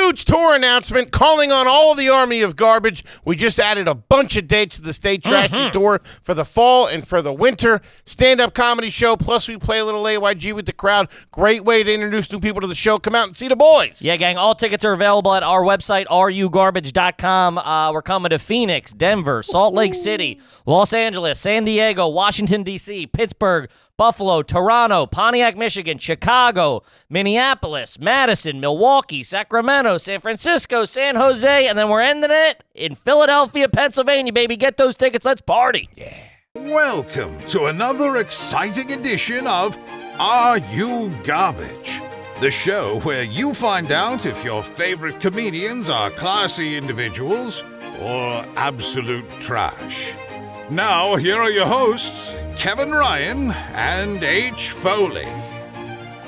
huge tour announcement calling on all the army of garbage. We just added a bunch of dates to the Stay Trashy tour for the fall and for the winter. Stand-up comedy show, plus we play a little AYG with the crowd. Great way to introduce new people to the show. Come out and see the boys. Yeah, gang, all tickets are available at our website, rugarbage.com. We're coming to Phoenix, Denver, Salt Lake City, Los Angeles, San Diego, Washington, D.C., Pittsburgh, Buffalo, Toronto, Pontiac, Michigan, Chicago, Minneapolis, Madison, Milwaukee, Sacramento, San Francisco, San Jose, and then we're ending it in Philadelphia, Pennsylvania, baby. Get those tickets. Let's party. Yeah. Welcome to another exciting edition of Are You Garbage? The show where you find out if your favorite comedians are classy individuals or absolute trash. Now, here are your hosts, Kevin Ryan and H. Foley.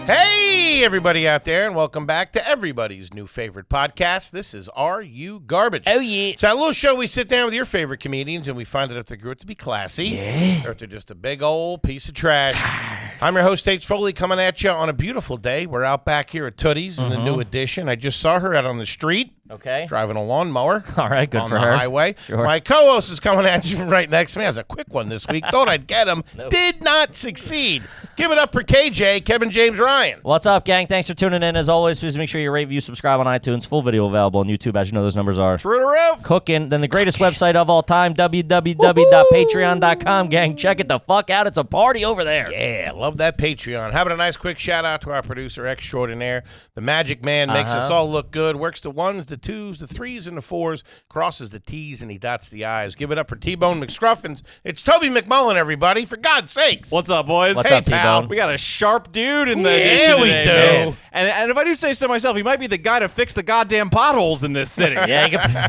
Hey, everybody out there, and welcome back to everybody's new favorite podcast. This is Are You Garbage? Oh, yeah. It's that little show we sit down with your favorite comedians, and we find out if they grew up to be classy or if they're just a big old piece of trash. I'm your host, H. Foley, coming at you on a beautiful day. We're out back here at Tootie's in the new edition. I just saw her out on the street. Okay. Driving a lawnmower. All right, good on for the her. highway. Sure. My co-host is coming at you right next to me. Has a quick one this week. Thought I'd get him. Nope. Did not succeed. Give it up for KJ, Kevin James Ryan. What's up, gang? Thanks for tuning in. As always, please make sure you rate, review, subscribe on iTunes. Full video available on YouTube. As you know, those numbers are Through the roof. cooking. Then the greatest website of all time, www.patreon.com, gang. Check it the fuck out. It's a party over there. Yeah, love that Patreon. How about a nice quick shout out to our producer extraordinaire, the Magic Man, makes us all look good, works the ones, the twos, the threes, and the fours, crosses the T's, and he dots the I's. Give it up for T-Bone McScruffins. It's Toby McMullen, everybody, for God's sakes. What's up, boys? What's Hey, up, pal. T-Bone? We got a sharp dude in the Yeah, edition we today, do. man. And if I do say so myself, he might be the guy to fix the goddamn potholes in this city. Yeah,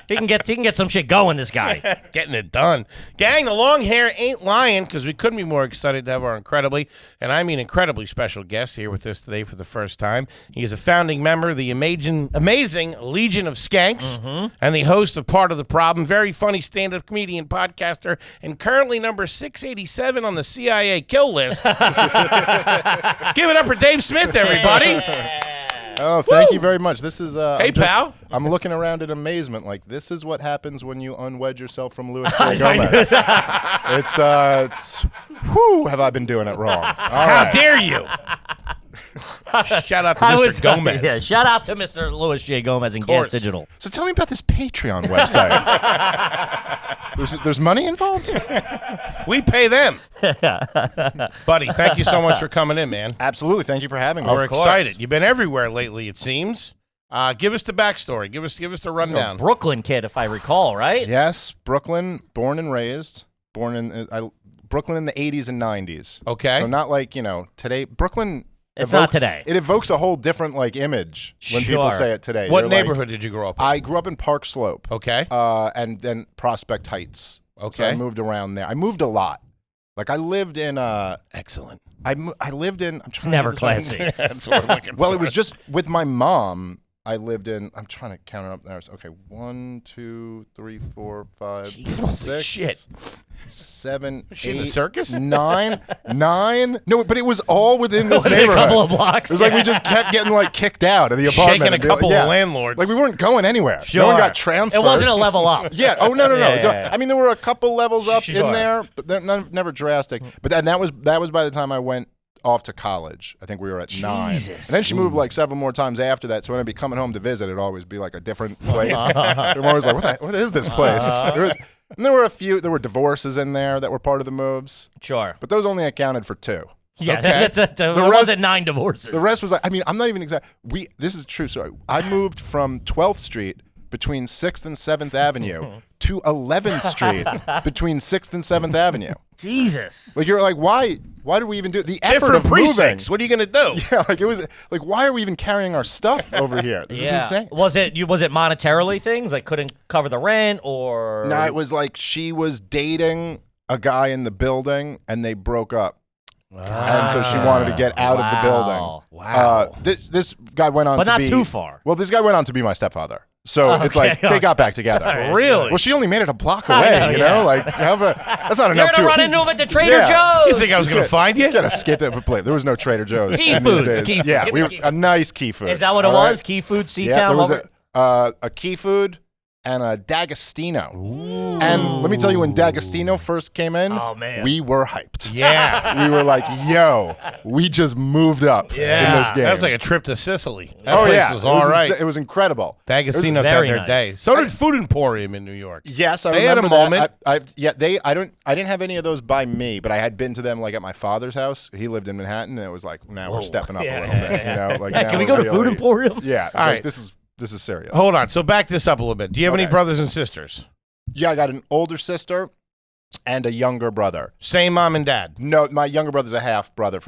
he can get some shit going, this guy. Getting it done. Gang, the long hair ain't lying, because we couldn't be more excited to have our incredibly, and I mean incredibly special guest here with us today for the first time. He is a founding member of the amazing Legion of Skanks and the host of Part of the Problem, very funny stand-up comedian, podcaster, and currently number 687 on the CIA kill list. Give it up for Dave Smith, everybody. Oh, thank you very much. This is Hey, pal. I'm looking around in amazement. Like, this is what happens when you unwed yourself from Louis J. Gomez. it's whew, have I been doing it wrong? How dare you? Shout out to Mr. Gomez. Yeah, shout out to Mr. Louis J. Gomez and Gas Digital. So tell me about this Patreon website. there's money involved? We pay them. Buddy, thank you so much for coming in, man. Absolutely. Thank you for having me. We're excited. You've been everywhere lately, it seems. Give us the backstory. Give us the rundown. Brooklyn kid, if I recall, right? Yes, Brooklyn, born and raised. Brooklyn in the 80s and 90s. Okay. So not like, today. Brooklyn... It's not today. It evokes a whole different image when people say it today. What They're neighborhood did you grow up in? I grew up in Park Slope. Okay. And then Prospect Heights. Okay. So I moved around there. I moved a lot. Like I lived in Excellent. I lived in. I'm trying It's to never get this right. classy. That's what I'm looking for. Well, it was just with my mom. I lived in. I'm trying to count it up there. Okay, 1, 2, 3, 4, 5, Holy 6, shit. 7, Was she in 8, the circus? 9. No, but it was all within this Within a neighborhood. couple of blocks. It was like we just kept getting kicked out of the apartment. Shaking a and be couple like, of landlords. Like we weren't going anywhere. Sure. No one got transferred. It wasn't a level up. Yeah. Oh no. Yeah. I mean, there were a couple levels up Sure. in there, but they're never drastic. But that was by the time I went off to college. I think we were at 9. Jesus. And then she moved several more times after that. So when I'd be coming home to visit, it'd always be a different place. I'm always like, what is this place? There were divorces in there that were part of the moves, Sure. but those only accounted for 2. Yeah, Okay. there rest- wasn't 9 divorces. The rest was I'm not even exact. This is true. So I moved from 12th Street between 6th and 7th Avenue to 11th Street between 6th and 7th Avenue. Jesus. You're like, why did we even do the effort Different of moving? precincts. What are you going to do? Yeah, it was why are we even carrying our stuff over here? This is insane. Was it monetarily things couldn't cover the rent or? No, it was she was dating a guy in the building and they broke up. And so she wanted to get out of the building. Wow. This guy went on But to not be too far. Well, this guy went on to be my stepfather. So it's like they got back together. Really? Well, she only made it a block away, you know? Like, that's not enough You're gonna run into him at the Trader Yeah. Joe's. You think I was going to find you? You gotta skip that for play. There was no Trader Joe's Key in these Foods, days. Key Yeah, Food. we were a nice Key Food. Is that what it all was? right? Key Food, Seatown? Yeah, there was What a Key Food and a D'Agostino. And let me tell you, when D'Agostino first came in, Oh, man. we were hyped. Yeah. We were like, yo, we just moved up in this game. That was like a trip to Sicily. That oh, place yeah. was all right. It was incredible. D'Agostino's had very their nice. day. So did Food Emporium in New York. Yes, I They had a remember moment. that. I didn't have any of those by me, but I had been to them like at my father's house. He lived in Manhattan, and it was like, now we're stepping up a little bit. You know, like, Hey, now can we we're go to Food really- Emporium? Yeah, it's All like, right. this is serious. Hold on. So back this up a little bit. Do you have any Okay. brothers and sisters? Yeah, I got an older sister and a younger brother. Same mom and dad. No, my younger brother's a half brother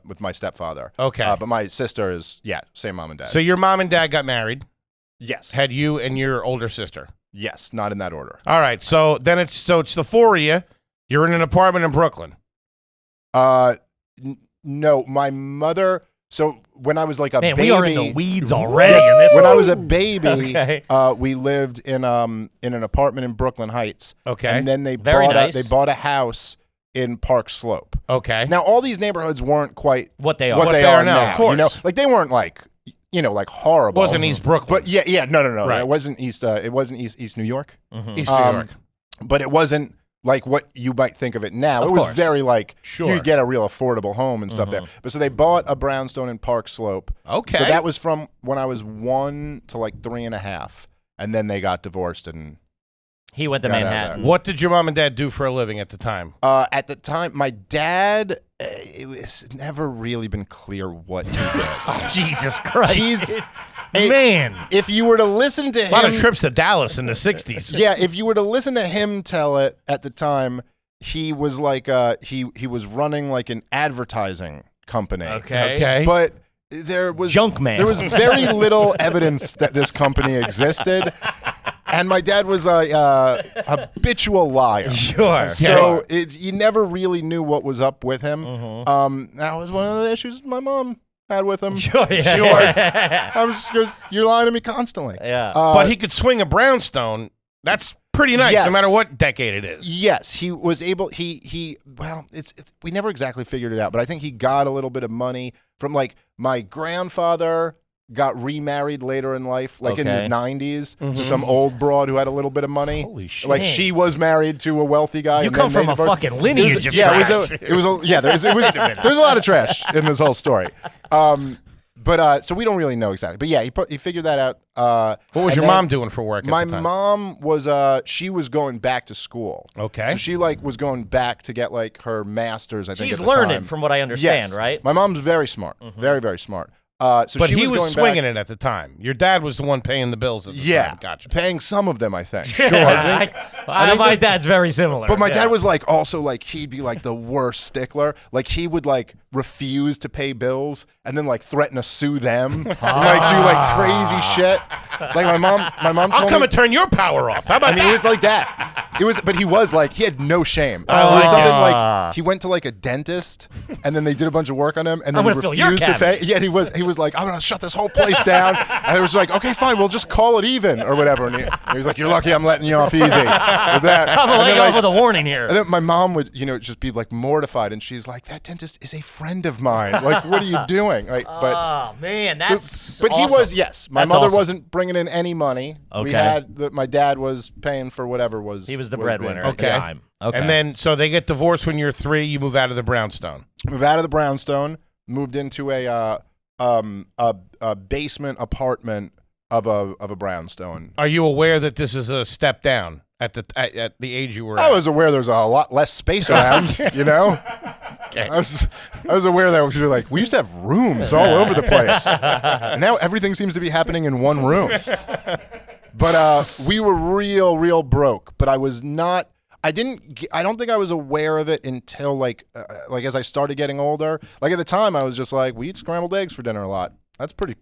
with my stepfather. Okay. But my sister is same mom and dad. So your mom and dad got married, yes, had you and your older sister. yes, not in that order. All right. So then it's the four of you. You're in an apartment in Brooklyn. No, my mother. So when I was like a Man, baby, we are in the weeds already in this when one. I was a baby, Okay. we lived in an apartment in Brooklyn Heights. Okay. And then they Very nice. they bought a house in Park Slope. Okay. Now all these neighborhoods weren't quite What they are. what they they are are now, now. of course. You know, like they weren't like like horrible. Wasn't East Brooklyn. But yeah, no. Right. It wasn't East. It wasn't East New York. East New York. But it wasn't like what you might think of it now. Of It was course. very like Sure. you could get a real affordable home and stuff there. But so they bought a brownstone in Park Slope. Okay. So that was from when I was 1 to like 3.5, and then they got divorced. And He went to Got out of Manhattan. What did your mom and dad do for a living at the time? at the time, my dad, it was never really been clear what he did. Jesus Christ. He's Man. if you were to listen to A lot of him, trips to Dallas in the 60s. yeah, if you were to listen to him tell it at the time, he was like he was running like an advertising company. Okay. But there was Junkman. There was very little evidence that this company existed, and my dad was a habitual liar. Sure. So you never really knew what was up with him. That was one of the issues my mom had with him. Sure, yeah. She like, she goes, "You're lying to me constantly." Yeah. But he could swing a brownstone. That's pretty nice, no Yes. matter what decade it is. Yes, he was able. He well, it's we never exactly figured it out, but I think he got a little bit of money from like my grandfather got remarried later in life, like in his 90s, to some old broad who had a like money. Holy shit. Like she was married to a wealthy guy. You and come then from they a divorced. fucking lineage of trash. There's a lot of trash in this whole story. But so we don't really know exactly. But yeah, he figured that out. What was and your then mom doing for work at My the time? mom was she was going back to school. Okay. So she like was going back to get like her master's, I think. She's at the learning time. from what I understand, Yes. right? My mom's very smart. Very, very smart. So But she he was, was going swinging back, it at the time. Your dad was the one paying the bills at the Yeah. time. Gotcha. Paying some of them, I think. Sure. I think My that- dad's very similar. But my yeah. dad was like also like he'd be like the worst stickler. Like he would like refuse to pay bills and then like threaten to sue them. And, like do like crazy shit. Like my mom I'll told come me, and turn your power off. How about I mean, that? it was like that. But he was like, he had no shame. I It was like something it. like he went to like a dentist, and then they did a bunch of work on him, and then I'm he gonna fill your refused to pay. cavities. Yeah, he was like, I'm gonna shut this whole place down. And it was like, okay, fine, we'll just call it even or whatever. And he was like, you're lucky I'm letting you off easy with that. I'm And gonna then, let you off like, with a warning here. and then my mom would, just be like mortified, and she's like, "That dentist is a friend of mine. Like, what are you doing?" Like, but Oh man, that's. but he awesome. was yes. My That's mother awesome. wasn't bringing in any money. We Okay. had my dad was paying for whatever was. He was the being breadwinner at paid. the Okay. time. Okay. And then, so they get divorced when you're 3. You move out of the brownstone. Moved out of the brownstone, moved into a basement apartment of a brownstone. Are you aware that this is a step down at the age you were I at? was aware there's a lot less space around, Okay. I was aware that we used to have rooms all over the place, and now everything seems to be happening in one room. But we were real broke. But I was not. I don't think I was aware of it until like as I started getting older. Like at the time, I was just like, we eat scrambled eggs for dinner a lot. That's pretty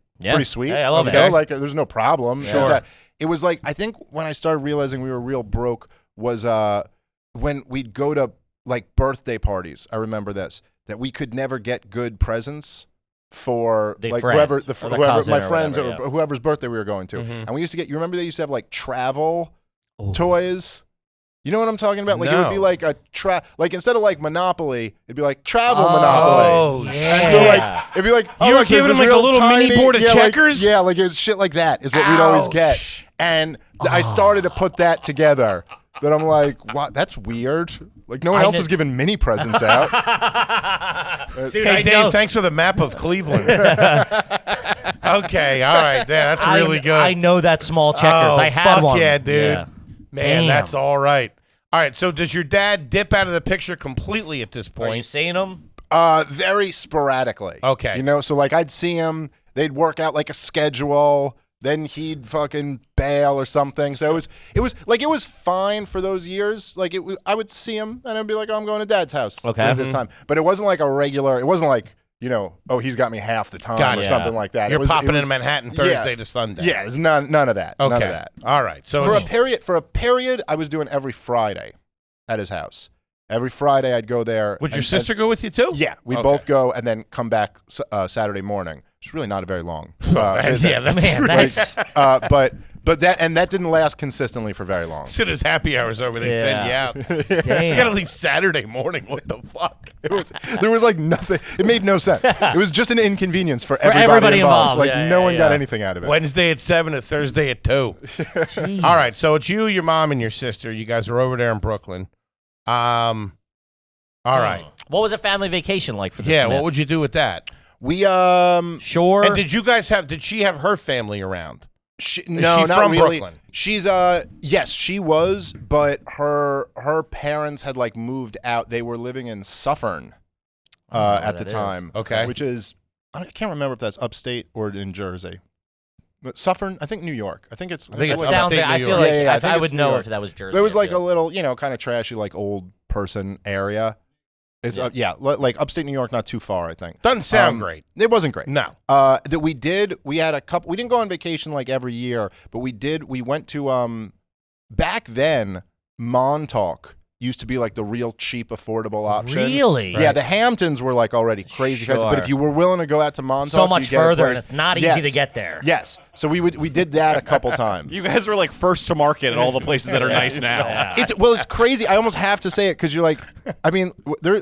sweet. Hey, I love you it. know, like there's no problem. Sure. It was like I think when I started realizing we were real broke was when we'd go to like birthday parties. I remember this, that we could never get good presents for The like friend, whoever or the whoever cousin my or friends whatever, or whoever's birthday we were going to. And we used to get. You remember they used to have like travel toys. You know what I'm talking about? Like it would be No. like a like instead of like Monopoly, it'd be like travel Monopoly. Oh, And so like it'd be like, oh, You were look, there's giving this them, like, a real little mini tiny- board of yeah, checkers? Like, yeah, like it's shit like that is what we'd always Ouch. get. And I started to put that together. But I'm like, what? That's weird. Like no one else is giving mini presents out. Dude, Hey, I Dave, know. thanks for the map of Cleveland. Okay, all right. Yeah, that's really good. I know that small checkers. Oh, I had fuck one. yeah, dude. Yeah. Man, Damn. that's all right. All right, so does your dad dip out of the picture completely at this Are you point? seeing them? Very sporadically. Okay. You know, so like I'd see him, they'd work out like a schedule, then he'd fucking bail or something. So it was fine for those years. Like I would see him and I'd be like, oh, I'm going to Dad's house Okay. this time. But it wasn't like a regular. It wasn't like, you know, oh, he's got me half the time Got or it. something like that. You're it was, popping it was, in Manhattan yeah. Thursday to Sunday. Yeah, it's none of that. Okay. None of that. All right. So For it's- a period, I was doing every Friday at his house. Every Friday, I'd go there. would your and- sister go with you too? Yeah, we Okay. both go and then come back Saturday morning. It's really not a very long visit. Yeah, that's Man, right. that's But that didn't last consistently for very long. Sit as happy hours over. They send you out. You damn. gotta leave Saturday morning. What the fuck? There was like nothing. It made no sense. It was just an inconvenience for everybody, everybody involved. Like Yeah, no yeah, one got yeah. anything out of it. Wednesday at 7 to Thursday at 2. All right, so it's you, your mom, and your sister. You guys are over there in Brooklyn. All right. What was a family vacation like for the Yeah, Smiths? what would you do with that? We Sure. And did you guys have? Did she have her family around? no, she not from really. Brooklyn? She's yes, she was, but her parents had like moved out. They were living in Suffern at the that is. time. Okay. Which is I can't remember if that's upstate or in Jersey. But Suffern, I think New York. I think it's I think it's like- Sounds upstate like, I New feel York. like Yeah, I think I it's would New know York. if that was Jersey. There was I like a feel. little, you know, kind of trashy, like old person area. It's like upstate New York, not too far, I think. Doesn't sound great. It wasn't great. No. That we had a couple. We didn't go on vacation like every year, but we went to back then. Montauk used to be like the real cheap, affordable option. Really? Yeah, the Hamptons were like already crazy expensive, but Sure. if you were willing to go out to Montauk, So much you'd get a further, place- and it's not easy Yes. to get there. Yes, so we did that a couple times. You guys were like first to market at all the places that are nice now. It's crazy. I almost have to say it because you're like, I mean,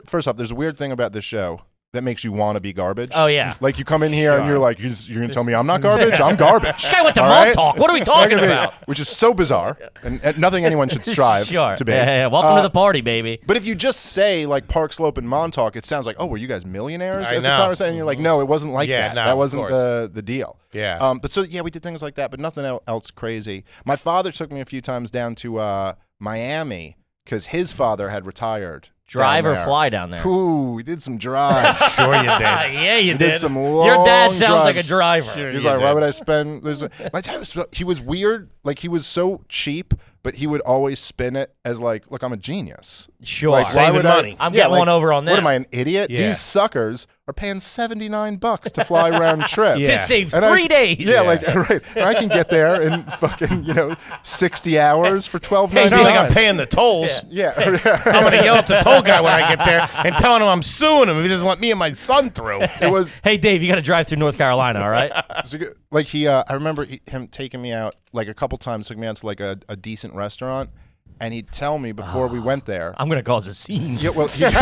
first off, there's a weird thing about this show that makes you want to be garbage. Oh, yeah. Like you come in here and you're like, you're gonna tell me I'm not garbage? I'm garbage. This guy went to All right? Montauk. What are we talking about? Which is so bizarre, and nothing anyone should strive Sure. to be. Yeah. Welcome to the party, baby. But if you just say like Park Slope and Montauk, it sounds like, oh, were you guys millionaires I at the know. time? And you're like, no, it wasn't like Yeah, that. no, That of wasn't course. the deal. Yeah. But so yeah, we did things like that, but nothing else crazy. My father took me a few times down to Miami because his father had retired. Drive down or there. fly down there. Ooh, we did some drives. Sure you did. Yeah, you We did. did some Your dad long sounds like a drives. driver. He's you like, why did. would I spend? My dad he was weird. Like he was so cheap, but he would always spin it as like, look, I'm a genius. Sure. Like, why Saving would I- money. I'm Yeah, getting like, one over on What them. am I, an idiot? Yeah. These suckers are paying $79 to fly round trip. Yeah. To save And 3 days. Yeah, like right. And I can get there in fucking 60 hours for $12.99. It's not like I'm paying the tolls. Yeah, I'm gonna yell at the toll guy when I get there and telling him I'm suing him if he doesn't let me and my son through. it was Hey, Dave, you got to drive through North Carolina, all right? like he. I remember him taking me out like a couple times. Took me out to like a decent restaurant, and he'd tell me before we went there. I'm going to cause a scene. Yeah, well, he goes.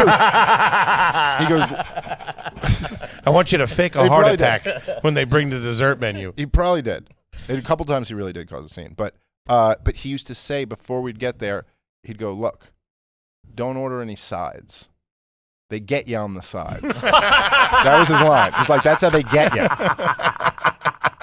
I want you to fake a They heart probably attack when they bring the dessert menu. He probably did. And a couple times he really did cause a scene. But he used to say before we'd get there, he'd go, look, don't order any sides. They get you on the sides. That was his line. He's like, that's how they get you.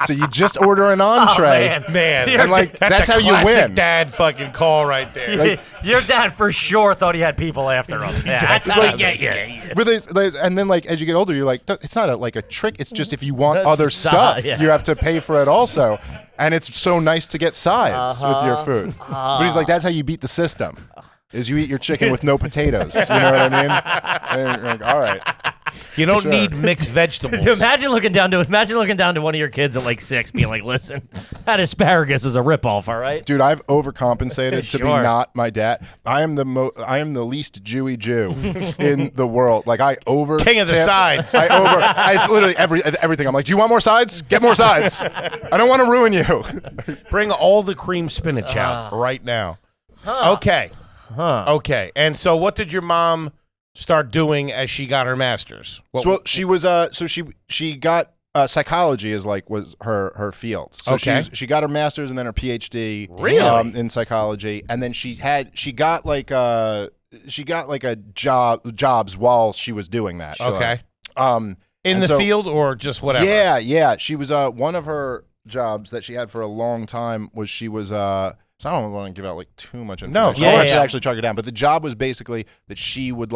So you just order an entree. Man, And like that's a how you classic win. dad fucking call right there. Like, Your dad for sure thought he had people after him. Yeah, that's how like- they get you. but and then like as you get older, you're like, it's not like a trick. It's just if you want That's other stuff, yeah. you have to pay for it also. And it's so nice to get sides with your food. But he's like, that's how you beat the system. Is you eat your chicken with no potatoes. You know what I mean? And you're like, all right. You don't need mixed vegetables. Imagine looking down to one of your kids at like 6, being like, "Listen, that asparagus is a ripoff, all right?" Dude, I've overcompensated to be Sure. not my dad. I am the least Jewy Jew in the world. Like I over King of the sides. It's literally everything. I'm like, do you want more sides? Get more sides. I don't want to ruin you. Bring all the cream spinach out right now. Okay. Okay. And so what did your mom start doing as she got her master's? So she was she got psychology was her field. So Okay. she got her master's and then her PhD Really? in psychology, and then she got a jobs while she was doing that. Okay. In In the field or just whatever? Yeah. She was one of her jobs that she had for a long time was she was so I don't want to give out like too much information. No, I yeah. should actually chug it down. But the job was basically that she would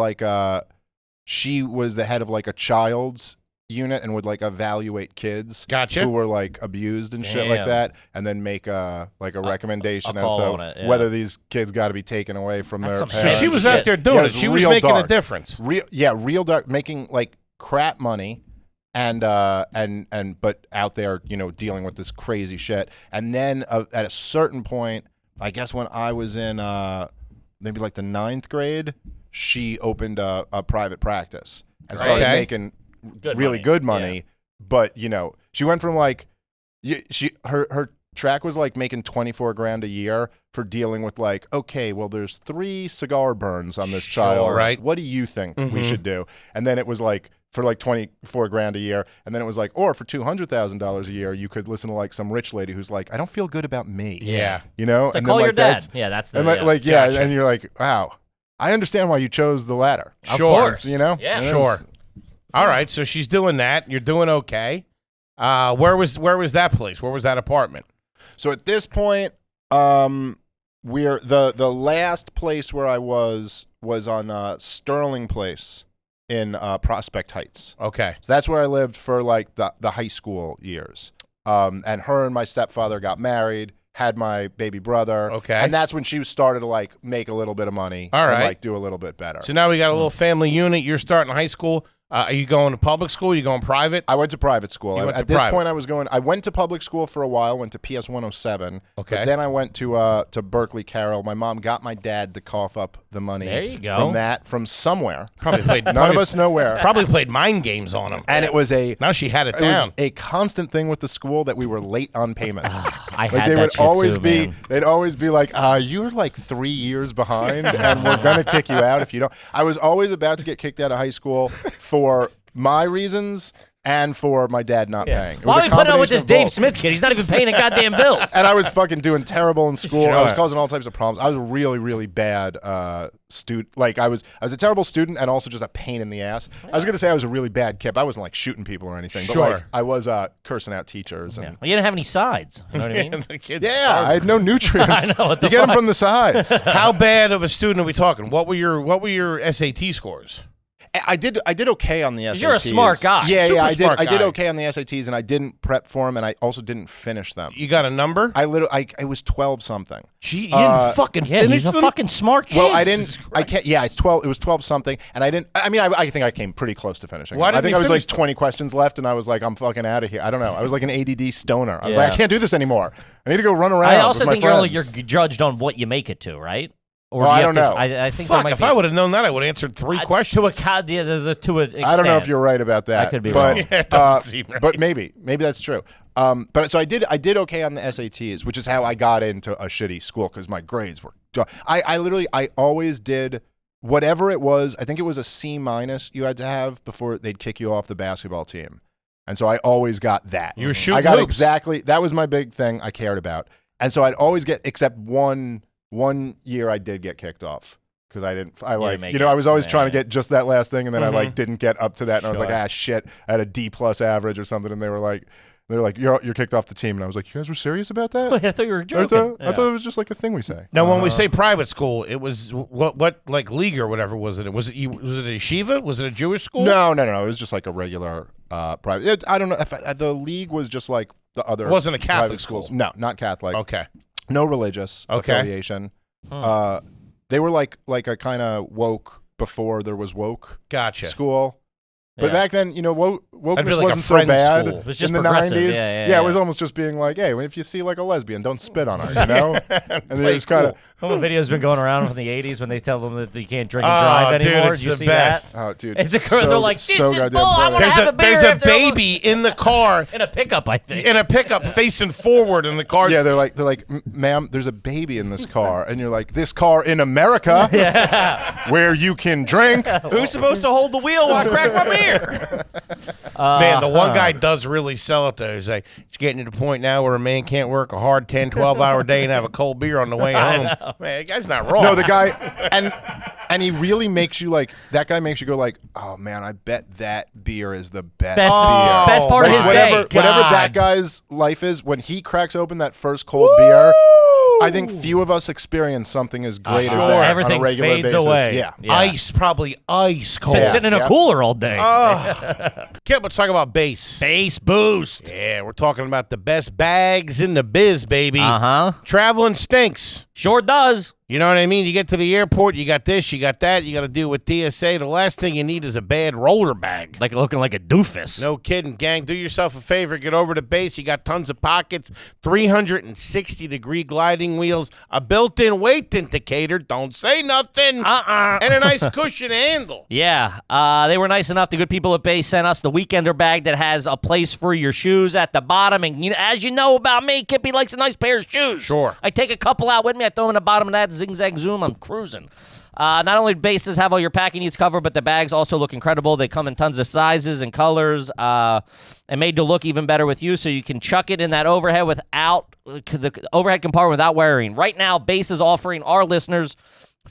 she was the head of like a child's unit and would like evaluate kids Gotcha. who were like abused and shit like Damn. that, and then make a recommendation a as call to on it, yeah. whether these kids got to be taken away from That's their some So parents. she was Shit. out there doing Yeah, it. it was She was real making a dark. difference. real dark, making like crap money, and but out there, dealing with this crazy shit. And then at a certain point, I guess when I was in maybe like the 9th grade, she opened a private practice and started Okay. making Good really money. good money. But she went from like her track was like making 24 grand a year for dealing with like, okay, well, there's 3 cigar burns on this child. right. What do you think we Mhm. should do? And then it was like for like 24 grand a year, and then it was like, or for $200,000 a year, you could listen to like some rich lady who's like, I don't feel good about me. Yeah. You know, It's like, and call then your like dad. that's Yeah, that's the and Gotcha. and you're like, wow, I understand why you chose the latter. Of Sure. course. You know, Yeah. And it Sure. was- All right. So she's doing that. You're doing okay. Where was that place? Where was that apartment? So at this point, we're the last place where I was on Sterling Place in Prospect Heights. Okay. So that's where I lived for like the high school years. And her and my stepfather got married, had my baby brother. Okay. And that's when she started to like make a little bit of money. All right. And like do a little bit better. So now we got a little family unit. You're starting high school. Are you going to public school? Are you going private? I went to private school. You went to At this private. point, I went to public school for a while, went to PS 107. Okay. But then I went to Berkeley Carroll. My mom got my dad to cough up the money There you go. from somewhere. Probably played. None of us know where. Probably played mind games on him. And it was Now she had it it down. was a constant thing with the school that we were late on payments. I Like had they that would shit always too, be, man. they'd always be like, "You're like 3 years behind, and we're gonna kick you out if you don't." I was always about to get kicked out of high school for my reasons and for my dad not paying. It was Why a are we putting up with combination this of Dave both. Smith kid? He's not even paying the goddamn bills. And I was fucking doing terrible in school. I was Sure. causing all types of problems. I was a really, really bad student. Like I was a terrible student and also just a pain in the ass. I was gonna say I was a really bad kid. I wasn't like shooting people or anything. But Sure. like I was cursing out teachers. Yeah. And Well, you didn't have any sides. You know what I mean? The kid's yeah, starving. I had no nutrients. I know, what the you get them fuck? from the sides. How bad of a student are we talking? What were your SAT scores? I did okay on the SATs. You're a smart guy. Yeah, Super I did. smart I did guy. okay on the SATs, and I didn't prep for them, and I also didn't finish them. You got a number? I was 12 something. Gee, you didn't fucking Yeah, finish he's a them? fucking smart kid. Well, I Jesus didn't. I can't. Yeah, it's 12. It was 12 something, and I didn't. I mean, I think I came pretty close to finishing. Why them. I didn't think you I was finish like them? 20 questions left, and I was like, I'm fucking out of here. I don't know. I was like an ADD stoner. I was Yeah. like, I can't do this anymore. I need to go run around. I also with my think you're friends. judged on what you make it to, right? Or Well, do I you have don't to- know. I think there Fuck, might if be I would have known that, I would have answered 3 questions. to to an extent. I don't know if you're right about that. I could be but, wrong. Yeah, it doesn't seem right. But maybe that's true. But so I did okay on the SATs, which is how I got into a shitty school because my grades were. I always did whatever it was. I think it was a C- you had to have before they'd kick you off the basketball team, and so I always got that. You were shooting I got hoops. exactly that was my big thing I cared about, and so I'd always get except one year I did get kicked off. Because I didn't, I like, make you know, it. I was always Yeah, trying to yeah. get just that last thing, and then I Mm-hmm. like didn't get up to that, and I was like, Sure. ah, shit, I had a D+ average or something, and they were like, you're kicked off the team, and I was like, you guys were serious about that? I thought you were I joking. thought it was just like a thing we say. Now, when we say private school, it was what like league or whatever was it? Was it a yeshiva? Was it a Jewish school? No, it was just like a regular private. I don't know if the league was just like the other. It wasn't a Catholic private schools. school. No, not Catholic. Okay. No religious Okay. affiliation. They were like a kind of woke before there was woke Gotcha. school. But Yeah. back then, you know, That'd be wokeness like a wasn't so friend's bad school. It was just in the progressive. 90s. Yeah, it was almost just being like, hey, if you see like a lesbian, don't spit on her, you know? And Play it was kind of, cool. Some video's been going around from the 80s when they tell them that you can't drink and Oh, drive dude, anymore. it's Did you the see best. that? oh, dude. It's a girl. They're like, this so is goddamn bull. I funny. want to have a beer. There's a after all baby in the car in a pickup, I think. in a pickup facing forward, and the car's Yeah, they're like, ma'am, there's a baby in this car. And you're like, this car in America where you can drink. Who's supposed to hold the wheel while I crack my beer? Man, the one guy does really sell it, though. He's like, it's getting to the point now where a man can't work a hard 10, 12-hour day and have a cold beer on the way home. Man, that guy's not wrong. No, the guy, and he really makes you like, that guy makes you go like, oh man, I bet that beer is the best beer. Best part of Like, his whatever, day. whatever God. that guy's life is, when he cracks open that first cold beer, I think few of us experience something as great as Sure. that on Everything a regular fades basis. away. Yeah. Yeah. Ice, probably ice cold. Been sitting in a cooler all day. Kip, let's talk about bass. Bass boost. Yeah, we're talking about the best bags in the biz, baby. Uh-huh. Traveling stinks. Sure does. You know what I mean? You get to the airport, you got this, you got that, you got to deal with DSA. The last thing you need is a bad roller bag. Like looking like a doofus. No kidding, gang. Do yourself a favor. Get over to base. You got tons of pockets, 360-degree gliding wheels, a built-in weight indicator. Don't say nothing. And a nice cushion handle. Yeah, they were nice enough. The good people at Base sent us the Weekender bag that has a place for your shoes at the bottom. And you know, as you know about me, Kippy likes a nice pair of shoes. Sure. I take a couple out with me. I throw them in the bottom of that zing zag zoom. I'm cruising. Not only do bases have all your packing needs covered, but the bags also look incredible. They come in tons of sizes and colors, and made to look even better with you, so you can chuck it in that overhead without the overhead compartment without wearing. Right now, Base is offering our listeners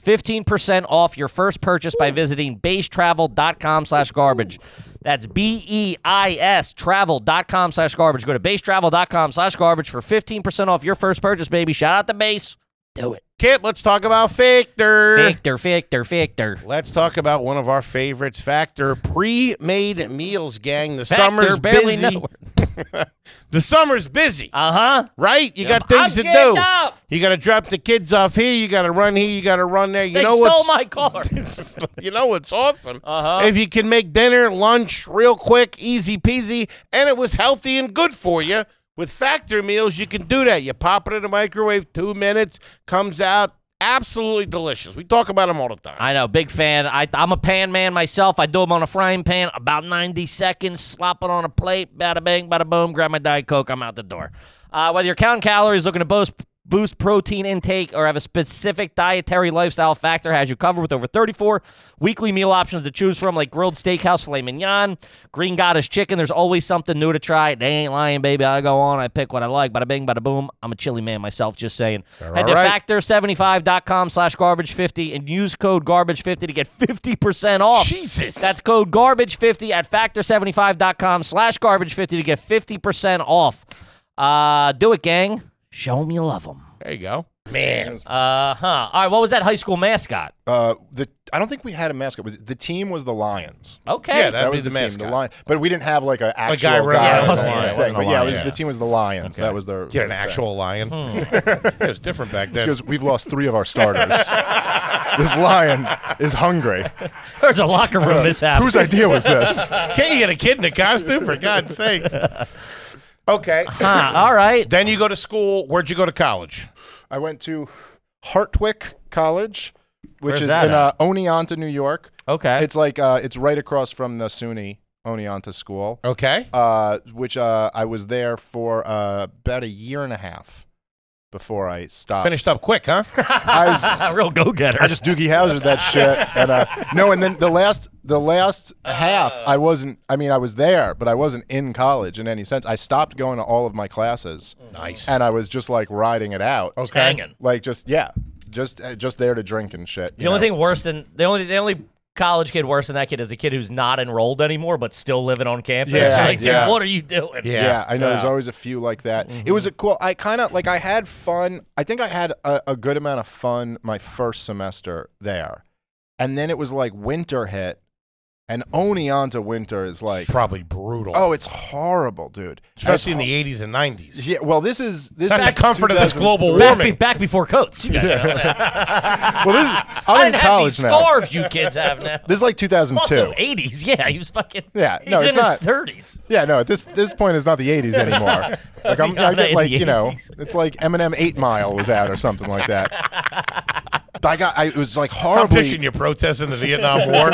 15% off your first purchase by visiting basetravel.com/garbage. That's BEIS travel.com/garbage. Go to basetravel.com/garbage for 15% off your first purchase, baby. Shout out to Base. Do it. Kip, let's talk about Factor. Factor. Let's talk about one of our favorites, Factor pre-made meals, gang. The Factor, summer's barely busy. know. The summer's busy, Uh-huh. right? You got I'm things to jammed do. up. You got to drop the kids off here. You got to run here. You got to run there. You They know stole what's my car. you know what's awesome? Uh-huh. If you can make dinner, lunch real quick, easy peasy, and it was healthy and good for you. With Factor meals, you can do that. You pop it in the microwave, 2 minutes, comes out absolutely delicious. We talk about them all the time. I know, big fan. I'm a pan man myself. I do them on a frying pan, about 90 seconds, slop it on a plate, bada bang, bada boom, grab my Diet Coke, I'm out the door. Whether you're counting calories, looking to boost protein intake, or have a specific dietary lifestyle, Factor has you covered with over 34 weekly meal options to choose from, like grilled steakhouse filet mignon, green goddess chicken. There's always something new to try. They ain't lying, baby. I go on, I pick what I like. Bada bing, bada boom. I'm a chili man myself, just saying. Head to right. factor75.com/garbage50 and use code garbage50 to get 50% off. Jesus. That's code garbage50 at factor75.com/garbage50 to get 50% off. Do it, gang. Show them you love them. There you go. Man. All right, what was that high school mascot? I don't think we had a mascot. The team was the Lions. Okay. Yeah, that'd was be the the team, mascot. the Lion. But we didn't have like an actual guy running guy around. on Yeah, it the wasn't- line it thing. wasn't a But yeah, lion, the team was the Lions. That was their You're an thing. actual lion. It was different back then. Because we've lost 3 of our starters. This lion is hungry. There's a locker room mishap. Whose idea was this? Can't you get a kid in a costume, for God's sakes? Okay. All right. Then you go to school. Where'd you go to college? I went to Hartwick College, which Where's is that in Oneonta, New York. Okay. It's like it's right across from the SUNY Oneonta School, Okay. which I was there for about a year and a half before I stopped. Finished up quick, huh? I Real go-getter. just Doogie Howser that shit, and no, and then the last half I wasn't. I mean, I was there, but I wasn't in college in any sense. I stopped going to all of my classes, Nice. and I was just like riding it out. Okay. Hanging. Like just there to drink and shit. The only thing worse than the only college kid worse than that kid is a kid who's not enrolled anymore but still living on campus. Yeah, Like, dude, yeah. what are you doing? Yeah, I know. There's always a few like that. It was a cool. I kind of like. I had fun. I think I had a good amount of fun my first semester there, and then it was like winter hit, And Oneonta winter is like Probably brutal. oh, it's horrible, dude. Especially in the 80s and 90s. Yeah, well, this is Not is the comfort of this 2000 global warming. Back before coats. You guys know that. Well, this is, I I'm in didn't have college these now. scarves you kids have now. This is like 2002. Also, 80s. Yeah, he was fucking. Yeah, he's no, in it's his not. 30s. Yeah, no, at this point it's not the 80s anymore. Like I Beyond get in like the you know, 80s. it's like Eminem 8 Mile was out or something like that. But it was like I'm horribly. picturing you protesting the Vietnam War.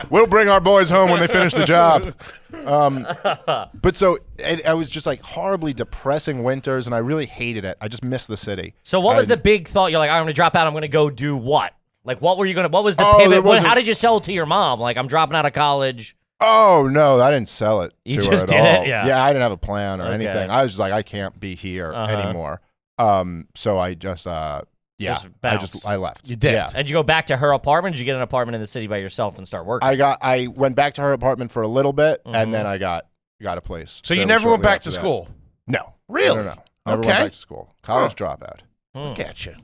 We'll bring our boys home when they finish the job. But so I was just like horribly depressing winters, and I really hated it. I just missed the city. So what was the big thought? You're like, I'm going to drop out. I'm going to go do what? Like, what were you going to? What was the Oh, there pivot? wasn't- How did you sell it to your mom? Like, I'm dropping out of college. Oh no, I didn't sell it You to her just at did all. it? Yeah. I didn't have a plan or Okay. anything. I was just like, I can't be here anymore. So I just Just I bounced. I left. You did. Yeah. Did you go back to her apartment? Or did you get an apartment in the city by yourself and start working? I went back to her apartment for a little bit, Mm-hmm. and then I got a place. So you fairly never went shortly back after to that. school? No. Really? No. Never Okay. went back to school. College dropout. Gotcha.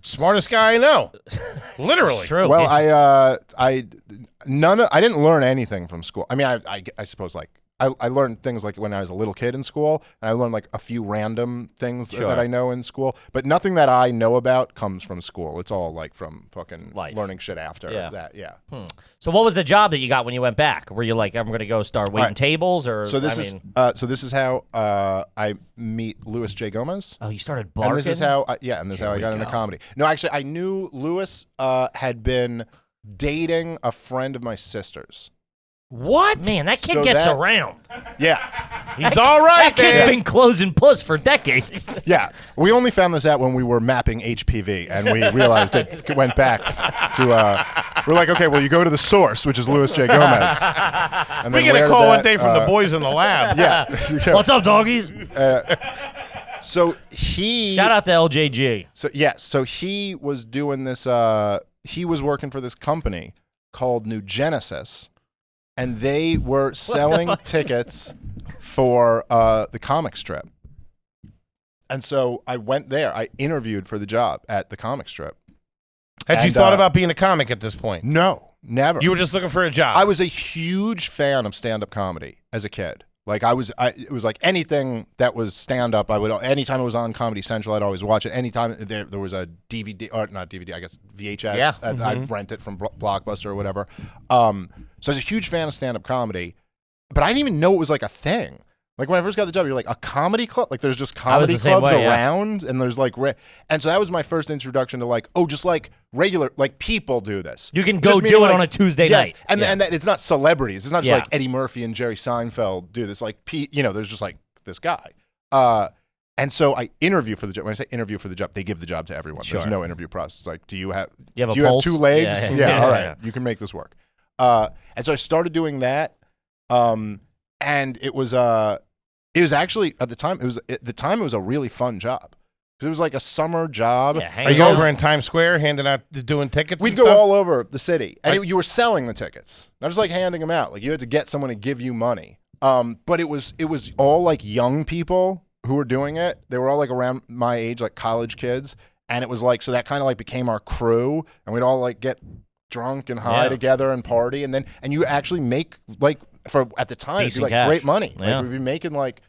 Smartest guy I know. Literally. It's true. Well, I didn't learn anything from school. I mean, I suppose like I learned things like when I was a little kid in school, and I learned like a few random things Sure. that I know in school, but nothing that I know about comes from school. It's all like from fucking Life. learning shit after Yeah. that. Yeah. So what was the job that you got when you went back? Were you like, I'm going to go start waiting right. tables, or So this I mean, is how I meet Louis J. Gomez. oh, you started barking. And this is how I got into comedy. No, actually, I knew Louis had been dating a friend of my sister's. What? Man, that kid So gets that- around. Yeah, He's all right, That kid's man. been closing puss for decades. yeah. We only found this out when we were mapping HPV, and we realized it went back to. We're like, okay, well, you go to the source, which is Louis J. Gomez. And We then get where a did call one that, day from the boys in the lab. Yeah. What's up, doggies? So he. Shout out to LJG. So yes, so he was doing this. He was working for this company called New Genesis, and they were selling tickets for the comic strip. And so I went there. I interviewed for the job at the comic strip. Had you And, thought about being a comic at this point? No, never. You were just looking for a job. I was a huge fan of stand-up comedy as a kid. Like it was like anything that was stand-up. Anytime it was on Comedy Central, I'd always watch it. Anytime there was a DVD, or not DVD, I guess VHS, Yeah. I'd rent it from Blockbuster or whatever. So I was a huge fan of stand-up comedy, but I didn't even know it was like a thing. Like when I first got the job, you're like, a comedy club? Like there's just I was comedy the same clubs way, yeah. around, and there's like, and so that was my first introduction to like, oh, just like regular, like people do this. You can Just go meaning, do it like, on a Tuesday yes, night. and Yeah. and that it's not celebrities. It's not just Yeah. like Eddie Murphy and Jerry Seinfeld do this. Like there's just like this guy. And so I interview for the job. When I say interview for the job, they give the job to everyone. Sure. There's no interview process. It's like, do you have You have a do you have pulse? 2 legs? Yeah, Yeah, yeah. all right, Yeah. you can make this work. And so I started doing that. And it was actually at the time it was a really fun job. It was like a summer job. Yeah, hang Are you out. over in Times Square handing out, doing tickets? We'd and go stuff? all over the city, and you were selling the tickets, not just like handing them out. Like you had to get someone to give you money. But it was all like young people who were doing it. They were all like around my age, like college kids, and it was like so that kind of like became our crew, and we'd all like get drunk and high Yeah. together and party, and you actually make like for at the time it'd be Decent like cash. great money. Yeah. Like we'd be making like